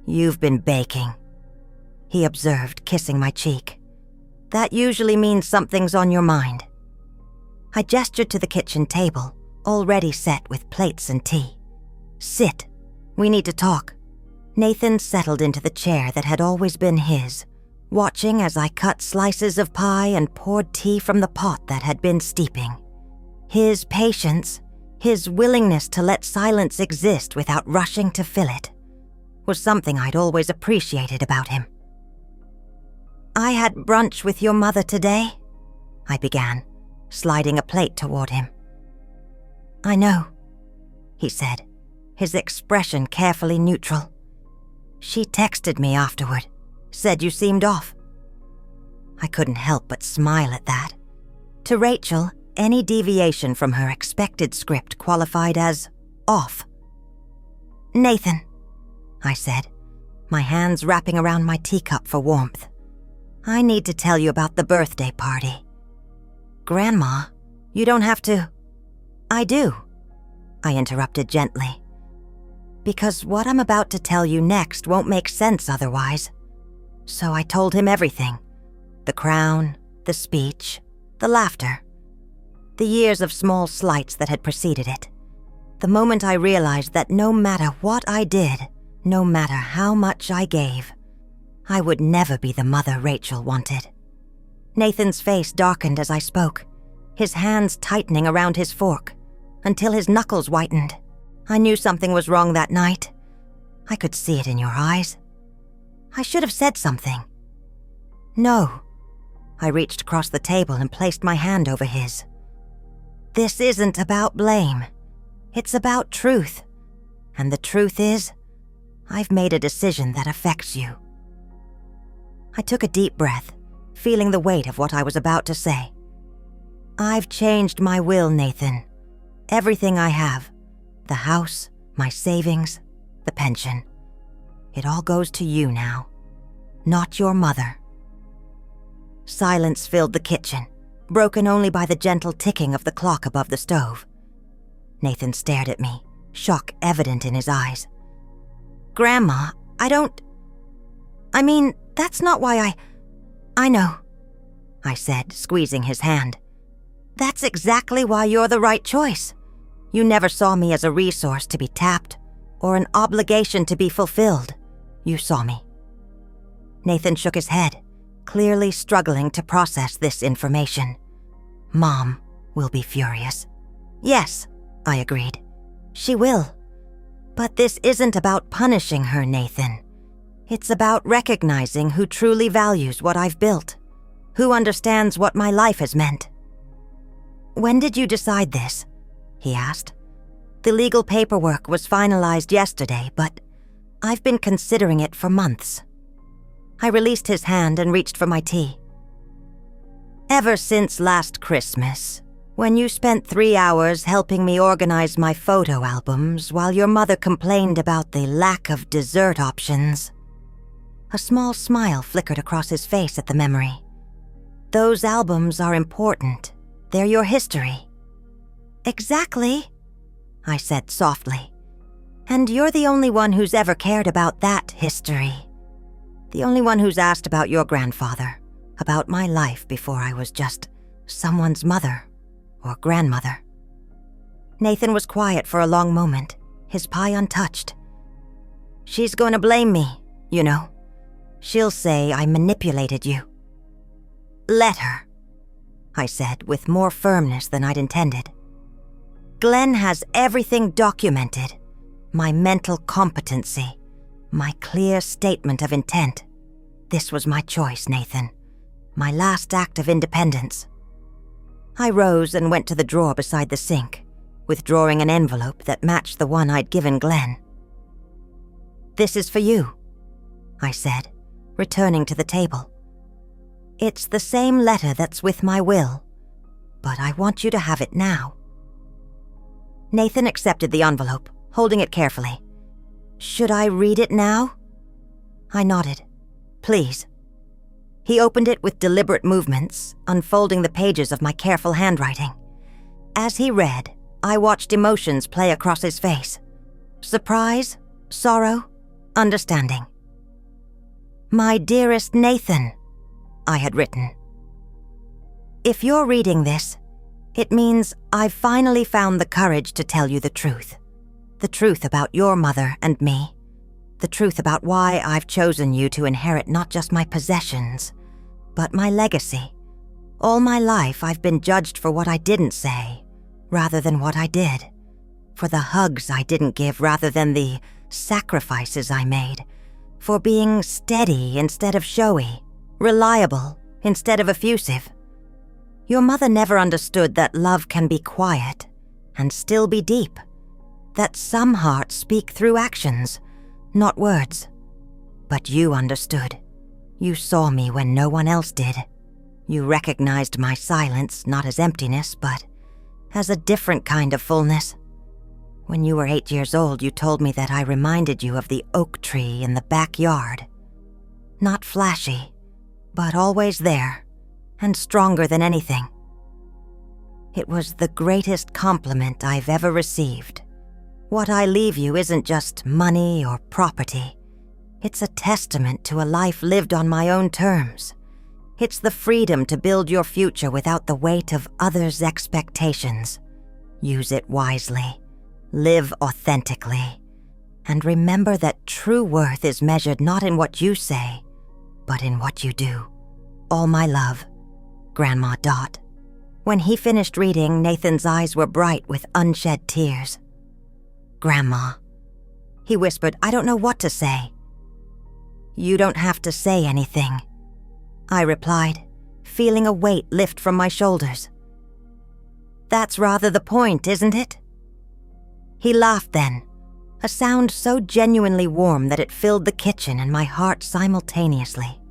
"You've been baking," he observed, kissing my cheek. "That usually means something's on your mind." I gestured to the kitchen table, already set with plates and tea. "Sit. We need to talk." Nathan settled into the chair that had always been his, watching as I cut slices of pie and poured tea from the pot that had been steeping. His patience, his willingness to let silence exist without rushing to fill it, was something I'd always appreciated about him. "I had brunch with your mother today," I began, sliding a plate toward him. "I know," he said, his expression carefully neutral. "She texted me afterward, said you seemed off." I couldn't help but smile at that. To Rachel, any deviation from her expected script qualified as off. "Nathan," I said, my hands wrapping around my teacup for warmth, "I need to tell you about the birthday party." "Grandma, you don't have to." "I do," I interrupted gently, "because what I'm about to tell you next won't make sense otherwise." So I told him everything. The crown, the speech, the laughter, the years of small slights that had preceded it. The moment I realized that no matter what I did, no matter how much I gave, I would never be the mother Rachel wanted. Nathan's face darkened as I spoke, his hands tightening around his fork, until his knuckles whitened. I knew something was wrong that night. I could see it in your eyes. I should have said something. "No." I reached across the table and placed my hand over his. "This isn't about blame. It's about truth. And the truth is, I've made a decision that affects you." I took a deep breath, feeling the weight of what I was about to say. "I've changed my will, Nathan. Everything I have, the house, my savings, the pension. It all goes to you now, not your mother." Silence filled the kitchen, broken only by the gentle ticking of the clock above the stove. Nathan stared at me, shock evident in his eyes. "Grandma, I mean, that's not why I know," I said, squeezing his hand. "That's exactly why you're the right choice. You never saw me as a resource to be tapped or an obligation to be fulfilled. You saw me." Nathan shook his head, clearly struggling to process this information. "Mom will be furious." "Yes," I agreed. "She will. But this isn't about punishing her, Nathan. It's about recognizing who truly values what I've built. who understands what my life has meant. "When did you decide this?" he asked. "The legal paperwork was finalized yesterday, but I've been considering it for months." I released his hand and reached for my tea. "Ever since last Christmas, when you spent 3 hours helping me organize my photo albums while your mother complained about the lack of dessert options." A small smile flickered across his face at the memory. "Those albums are important. They're your history." "Exactly," I said softly. "And you're the only one who's ever cared about that history. The only one who's asked about your grandfather, about my life before I was just someone's mother or grandmother." Nathan was quiet for a long moment, his pie untouched. "She's going to blame me, you know. She'll say I manipulated you." "Let her," I said with more firmness than I'd intended. "Glenn has everything documented. My mental competency, my clear statement of intent. This was my choice, Nathan. My last act of independence." I rose and went to the drawer beside the sink, withdrawing an envelope that matched the one I'd given Glenn. "This is for you," I said, returning to the table. "It's the same letter that's with my will, but I want you to have it now." Nathan accepted the envelope, holding it carefully. "Should I read it now?" I nodded. "Please." He opened it with deliberate movements, unfolding the pages of my careful handwriting. As he read, I watched emotions play across his face. Surprise, sorrow, understanding. "My dearest Nathan," I had written. "If you're reading this, it means I've finally found the courage to tell you the truth. The truth about your mother and me. The truth about why I've chosen you to inherit not just my possessions, but my legacy. All my life I've been judged for what I didn't say, rather than what I did. For the hugs I didn't give rather than the sacrifices I made. For being steady instead of showy, reliable instead of effusive. Your mother never understood that love can be quiet and still be deep. That some hearts speak through actions, not words. But you understood. You saw me when no one else did. You recognized my silence not as emptiness, but as a different kind of fullness. When you were 8 years old, you told me that I reminded you of the oak tree in the backyard. Not flashy, but always there, and stronger than anything. It was the greatest compliment I've ever received. What I leave you isn't just money or property. It's a testament to a life lived on my own terms. It's the freedom to build your future without the weight of others' expectations. Use it wisely. Live authentically. And remember that true worth is measured not in what you say, but in what you do. All my love, Grandma Dot. When he finished reading, Nathan's eyes were bright with unshed tears. "Grandma," he whispered, "I don't know what to say." "You don't have to say anything," I replied, feeling a weight lift from my shoulders. "That's rather the point, isn't it?" He laughed then, a sound so genuinely warm that it filled the kitchen and my heart simultaneously.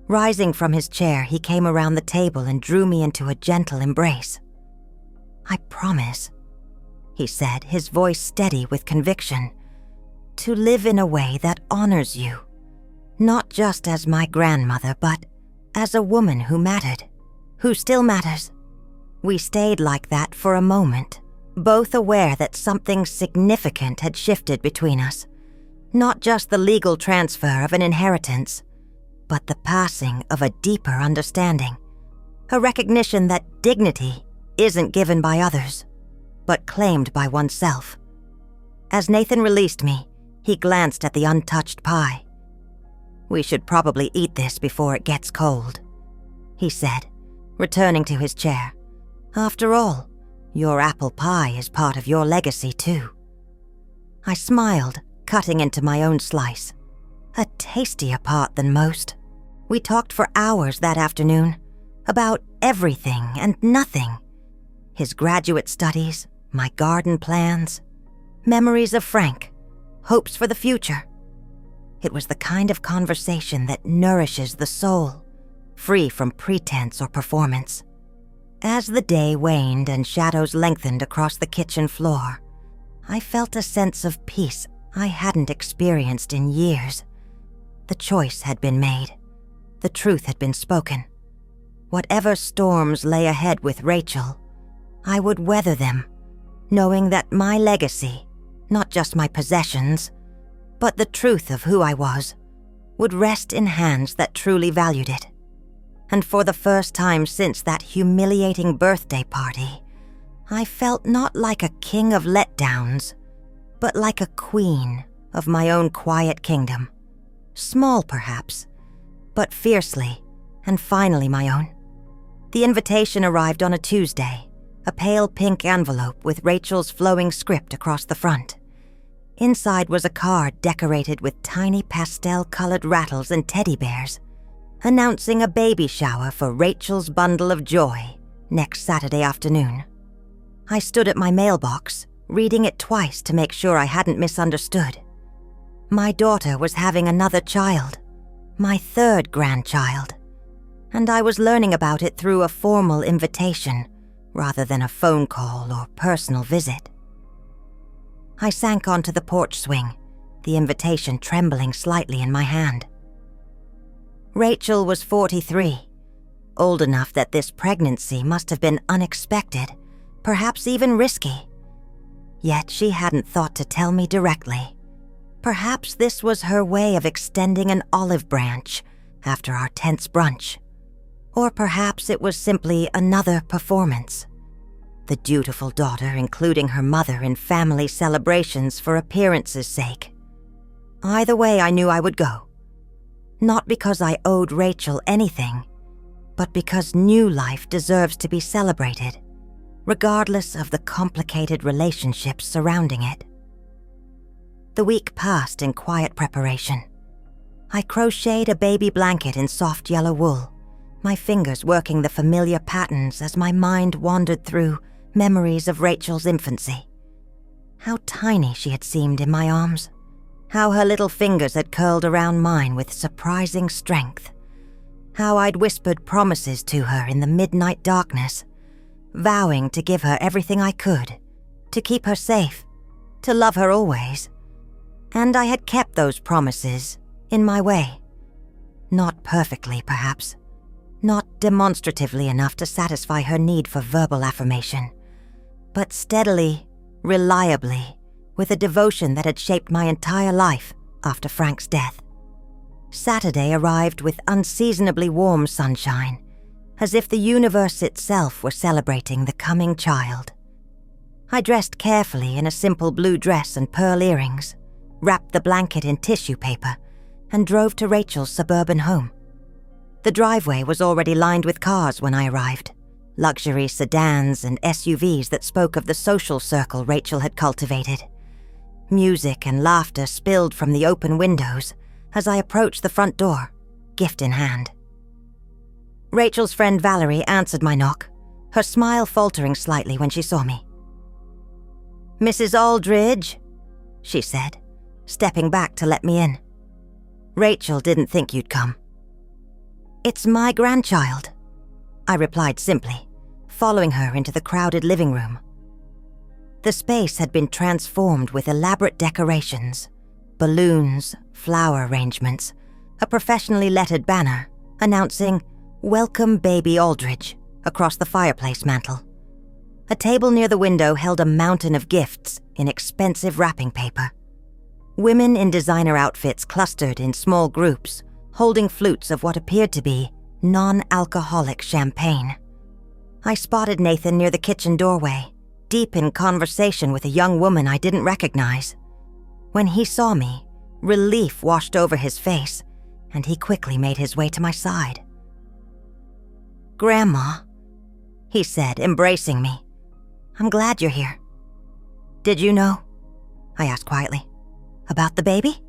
Rising from his chair, he came around the table and drew me into a gentle embrace. "I promise," he said, his voice steady with conviction, "to live in a way that honors you, not just as my grandmother, but as a woman who mattered, who still matters." We stayed like that for a moment, both aware that something significant had shifted between us. Not just the legal transfer of an inheritance, but the passing of a deeper understanding. A recognition that dignity isn't given by others, but claimed by oneself. As Nathan released me, he glanced at the untouched pie. "We should probably eat this before it gets cold," he said, returning to his chair. "After all, your apple pie is part of your legacy too." I smiled, cutting into my own slice. A tastier part than most. We talked for hours that afternoon, about everything and nothing. His graduate studies, my garden plans, memories of Frank, hopes for the future. It was the kind of conversation that nourishes the soul, free from pretense or performance. As the day waned and shadows lengthened across the kitchen floor, I felt a sense of peace I hadn't experienced in years. The choice had been made. The truth had been spoken. Whatever storms lay ahead with Rachel, I would weather them, knowing that my legacy, not just my possessions, but the truth of who I was, would rest in hands that truly valued it. And for the first time since that humiliating birthday party, I felt not like a king of letdowns, but like a queen of my own quiet kingdom. Small, perhaps, but fiercely and finally my own. The invitation arrived on a Tuesday, a pale pink envelope with Rachel's flowing script across the front. Inside was a card decorated with tiny pastel-colored rattles and teddy bears, announcing a baby shower for Rachel's bundle of joy next Saturday afternoon. I stood at my mailbox, reading it twice to make sure I hadn't misunderstood. My daughter was having another child, my third grandchild, and I was learning about it through a formal invitation rather than a phone call or personal visit. I sank onto the porch swing, the invitation trembling slightly in my hand. Rachel was 43, old enough that this pregnancy must have been unexpected, perhaps even risky. Yet she hadn't thought to tell me directly. Perhaps this was her way of extending an olive branch after our tense brunch. Or perhaps it was simply another performance. The dutiful daughter including her mother in family celebrations for appearance's sake. Either way, I knew I would go. Not because I owed Rachel anything, but because new life deserves to be celebrated, regardless of the complicated relationships surrounding it. The week passed in quiet preparation. I crocheted a baby blanket in soft yellow wool, my fingers working the familiar patterns as my mind wandered through memories of Rachel's infancy. How tiny she had seemed in my arms. How her little fingers had curled around mine with surprising strength. How I'd whispered promises to her in the midnight darkness, vowing to give her everything I could, to keep her safe, to love her always. And I had kept those promises in my way. Not perfectly, perhaps. Not demonstratively enough to satisfy her need for verbal affirmation, but steadily, reliably, with a devotion that had shaped my entire life after Frank's death. Saturday arrived with unseasonably warm sunshine, as if the universe itself were celebrating the coming child. I dressed carefully in a simple blue dress and pearl earrings, wrapped the blanket in tissue paper, and drove to Rachel's suburban home. The driveway was already lined with cars when I arrived, luxury sedans and SUVs that spoke of the social circle Rachel had cultivated. Music and laughter spilled from the open windows as I approached the front door, gift in hand. Rachel's friend Valerie answered my knock, her smile faltering slightly when she saw me. "Mrs. Aldridge," she said, stepping back to let me in. "Rachel didn't think you'd come." "It's my grandchild," I replied simply, following her into the crowded living room. The space had been transformed with elaborate decorations, balloons, flower arrangements, a professionally lettered banner announcing "Welcome Baby Aldridge" across the fireplace mantel. A table near the window held a mountain of gifts in expensive wrapping paper. Women in designer outfits clustered in small groups, holding flutes of what appeared to be non-alcoholic champagne. I spotted Nathan near the kitchen doorway, deep in conversation with a young woman I didn't recognize. When he saw me, relief washed over his face, and he quickly made his way to my side. "Grandma," he said, embracing me. "I'm glad you're here." "Did you know?" I asked quietly. "About the baby?"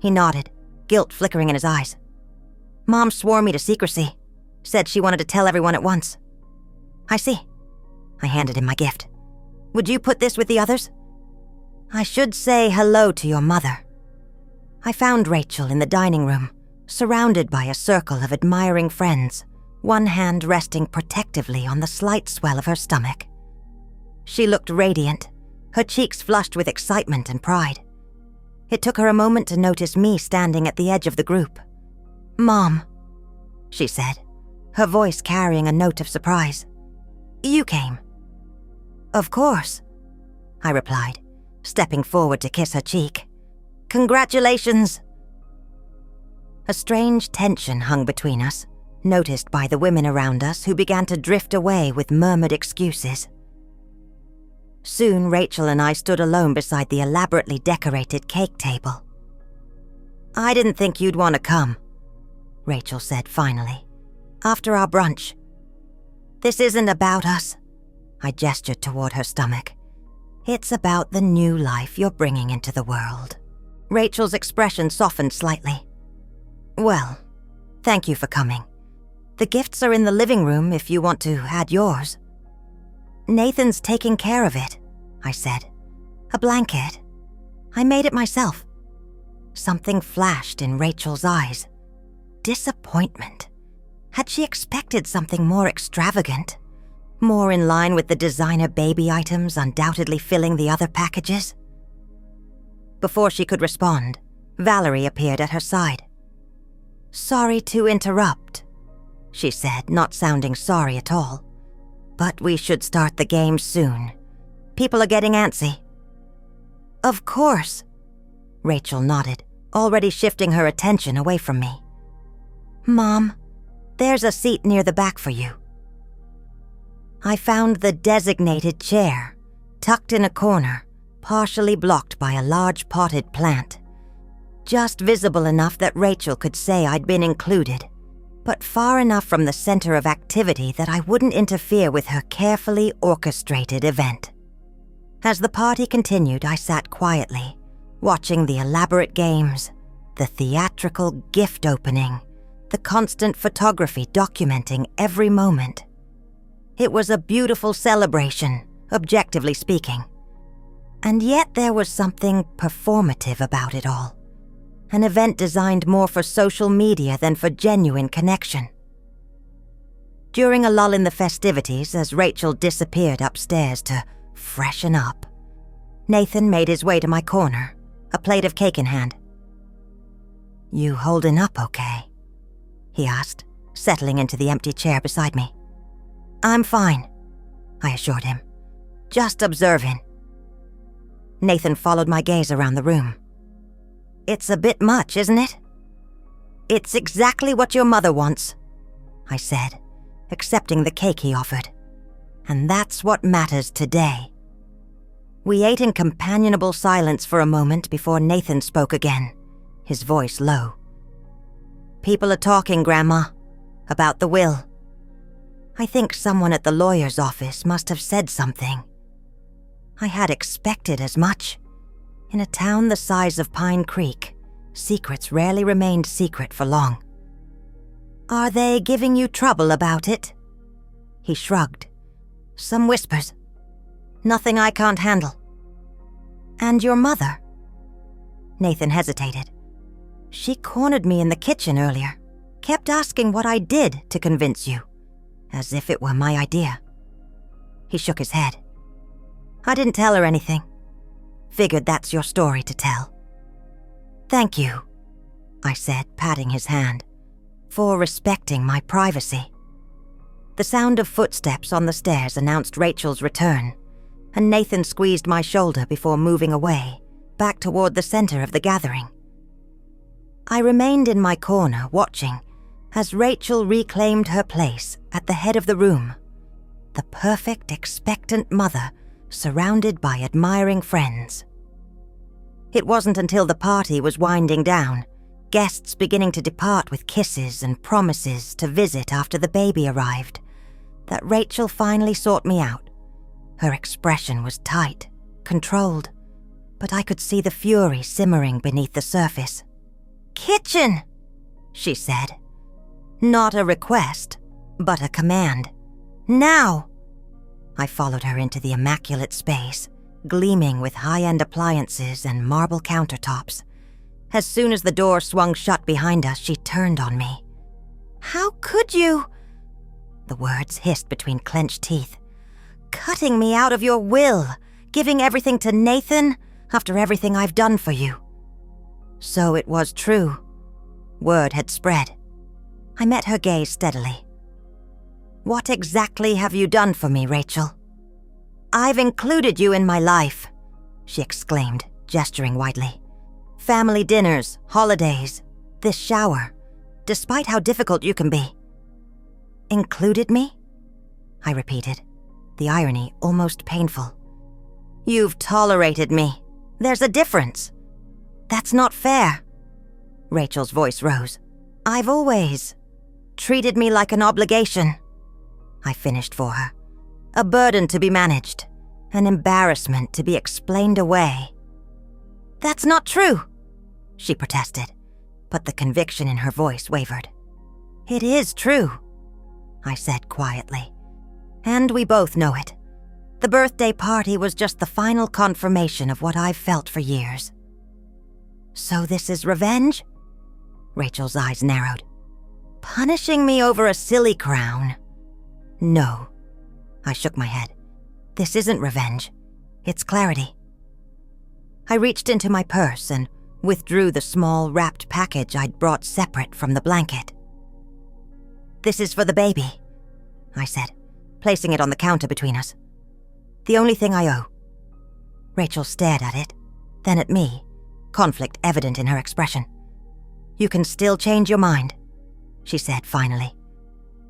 He nodded, guilt flickering in his eyes. Mom swore me to secrecy. Said she wanted to tell everyone at once. I see. I handed him my gift. Would you put this with the others? I should say hello to your mother. I found Rachel in the dining room, surrounded by a circle of admiring friends, one hand resting protectively on the slight swell of her stomach. She looked radiant, her cheeks flushed with excitement and pride. It took her a moment to notice me standing at the edge of the group. "Mom," she said, her voice carrying a note of surprise. "You came." "Of course," I replied, stepping forward to kiss her cheek. "Congratulations." A strange tension hung between us, noticed by the women around us who began to drift away with murmured excuses. Soon, Rachel and I stood alone beside the elaborately decorated cake table. "I didn't think you'd want to come," Rachel said finally, "after our brunch." "This isn't about us," I gestured toward her stomach. "It's about the new life you're bringing into the world." Rachel's expression softened slightly. "Well, thank you for coming. The gifts are in the living room if you want to add yours." "Nathan's taking care of it," I said. "A blanket. I made it myself." Something flashed in Rachel's eyes. Disappointment. Had she expected something more extravagant? More in line with the designer baby items undoubtedly filling the other packages? Before she could respond, Valerie appeared at her side. "Sorry to interrupt," she said, not sounding sorry at all. "But we should start the game soon. People are getting antsy." "Of course," Rachel nodded, already shifting her attention away from me. "Mom, there's a seat near the back for you." I found the designated chair, tucked in a corner, partially blocked by a large potted plant. Just visible enough that Rachel could say I'd been included, but far enough from the center of activity that I wouldn't interfere with her carefully orchestrated event. As the party continued, I sat quietly, watching the elaborate games, the theatrical gift opening, the constant photography documenting every moment. It was a beautiful celebration, objectively speaking. And yet there was something performative about it all. An event designed more for social media than for genuine connection. During a lull in the festivities, as Rachel disappeared upstairs to freshen up, Nathan made his way to my corner, a plate of cake in hand. "You holding up okay?" he asked, settling into the empty chair beside me. "I'm fine," I assured him. "Just observing." Nathan followed my gaze around the room. "It's a bit much, isn't it?" "It's exactly what your mother wants," I said, accepting the cake he offered. "And that's what matters today." We ate in companionable silence for a moment before Nathan spoke again, his voice low. "People are talking, Grandma, about the will. I think someone at the lawyer's office must have said something." I had expected as much. In a town the size of Pine Creek, secrets rarely remained secret for long. "Are they giving you trouble about it?" He shrugged. "Some whispers. Nothing I can't handle." "And your mother?" Nathan hesitated. "She cornered me in the kitchen earlier, kept asking what I did to convince you, as if it were my idea." He shook his head. "I didn't tell her anything. Figured that's your story to tell." "Thank you," I said, patting his hand, "for respecting my privacy." The sound of footsteps on the stairs announced Rachel's return, and Nathan squeezed my shoulder before moving away, back toward the center of the gathering. I remained in my corner, watching, as Rachel reclaimed her place at the head of the room, the perfect, expectant mother surrounded by admiring friends. It wasn't until the party was winding down, guests beginning to depart with kisses and promises to visit after the baby arrived, that Rachel finally sought me out. Her expression was tight, controlled, but I could see the fury simmering beneath the surface. "Kitchen!" she said, Not a request, but a command. Now! I followed her into the immaculate space, gleaming with high-end appliances and marble countertops. As soon as the door swung shut behind us, she turned on me. "How could you?" The words hissed between clenched teeth. "Cutting me out of your will, giving everything to Nathan after everything I've done for you." So it was true. Word had spread. I met her gaze steadily. "What exactly have you done for me, Rachel?" "I've included you in my life," she exclaimed, gesturing widely. "Family dinners, holidays, this shower, despite how difficult you can be." "Included me?" I repeated, the irony almost painful. "You've tolerated me. There's a difference." "That's not fair." Rachel's voice rose. "I've always treated me like an obligation." I finished for her. "A burden to be managed, an embarrassment to be explained away." "That's not true," she protested, but the conviction in her voice wavered. "It is true," I said quietly. "And we both know it. The birthday party was just the final confirmation of what I've felt for years." "So this is revenge?" Rachel's eyes narrowed. "Punishing me over a silly crown?" "No." I shook my head. "This isn't revenge. It's clarity." I reached into my purse and withdrew the small wrapped package I'd brought separate from the blanket. "This is for the baby," I said, placing it on the counter between us. "The only thing I owe." Rachel stared at it, then at me, conflict evident in her expression. "You can still change your mind," she said finally.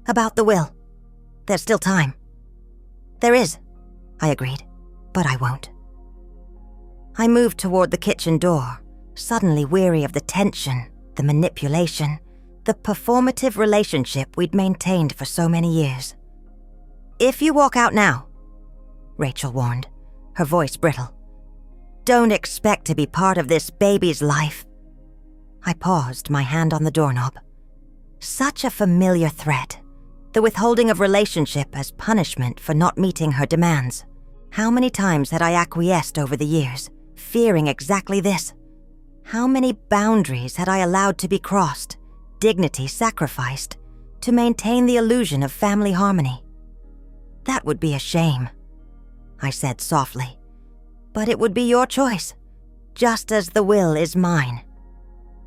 "About the will. There's still time." "There is," I agreed, "but I won't." I moved toward the kitchen door, suddenly weary of the tension, the manipulation, the performative relationship we'd maintained for so many years. "If you walk out now," Rachel warned, her voice brittle, "don't expect to be part of this baby's life." I paused, my hand on the doorknob. Such a familiar threat. The withholding of relationship as punishment for not meeting her demands. How many times had I acquiesced over the years, fearing exactly this? How many boundaries had I allowed to be crossed, dignity sacrificed, to maintain the illusion of family harmony? "That would be a shame," I said softly. "But it would be your choice, just as the will is mine."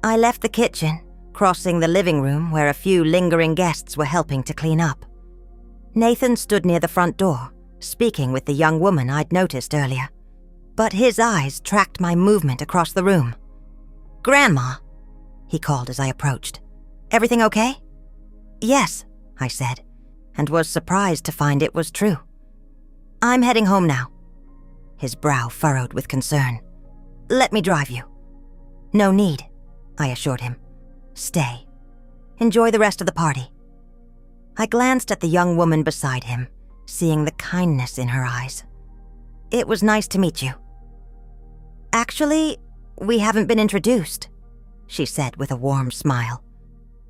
I left the kitchen, crossing the living room where a few lingering guests were helping to clean up. Nathan stood near the front door, speaking with the young woman I'd noticed earlier. But his eyes tracked my movement across the room. "Grandma," he called as I approached. "Everything okay?" "Yes," I said, and was surprised to find it was true. "I'm heading home now." His brow furrowed with concern. "Let me drive you." "No need," I assured him. "Stay. Enjoy the rest of the party." I glanced at the young woman beside him, seeing the kindness in her eyes. "It was nice to meet you." "Actually, we haven't been introduced," she said with a warm smile.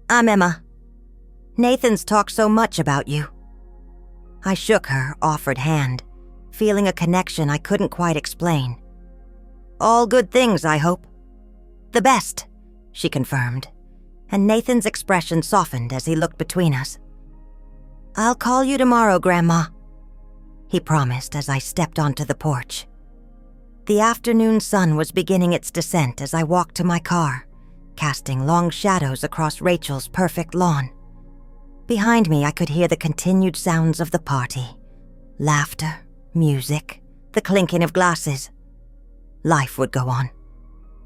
"I'm Emma. Nathan's talked so much about you." I shook her offered hand, feeling a connection I couldn't quite explain. "All good things, I hope." "The best," she confirmed, and Nathan's expression softened as he looked between us. "I'll call you tomorrow, Grandma," he promised as I stepped onto the porch. The afternoon sun was beginning its descent as I walked to my car, casting long shadows across Rachel's perfect lawn. Behind me, I could hear the continued sounds of the party. Laughter, music, the clinking of glasses. Life would go on.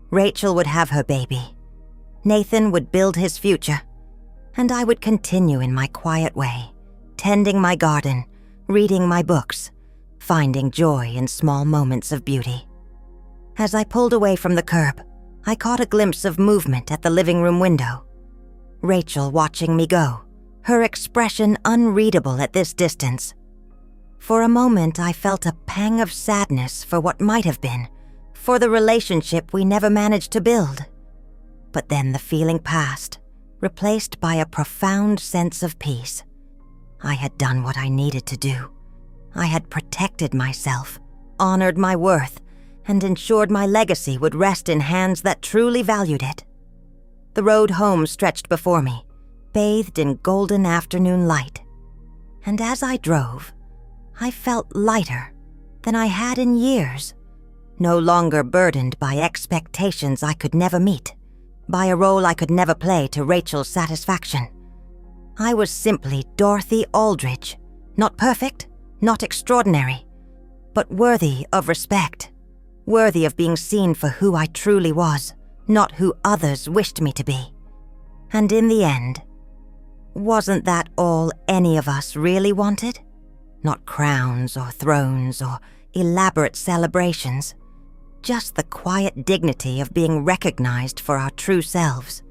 Rachel would have her baby. Nathan would build his future. And I would continue in my quiet way, tending my garden, reading my books, finding joy in small moments of beauty. As I pulled away from the curb, I caught a glimpse of movement at the living room window. Rachel watching me go, her expression unreadable at this distance. For a moment, I felt a pang of sadness for what might have been, for the relationship we never managed to build. But then the feeling passed, replaced by a profound sense of peace. I had done what I needed to do. I had protected myself, honored my worth, and ensured my legacy would rest in hands that truly valued it. The road home stretched before me, bathed in golden afternoon light. And as I drove, I felt lighter than I had in years, no longer burdened by expectations I could never meet, by a role I could never play to Rachel's satisfaction. I was simply Dorothy Aldridge, not perfect, not extraordinary, but worthy of respect, worthy of being seen for who I truly was, not who others wished me to be. And in the end, wasn't that all any of us really wanted? Not crowns or thrones or elaborate celebrations, just the quiet dignity of being recognized for our true selves,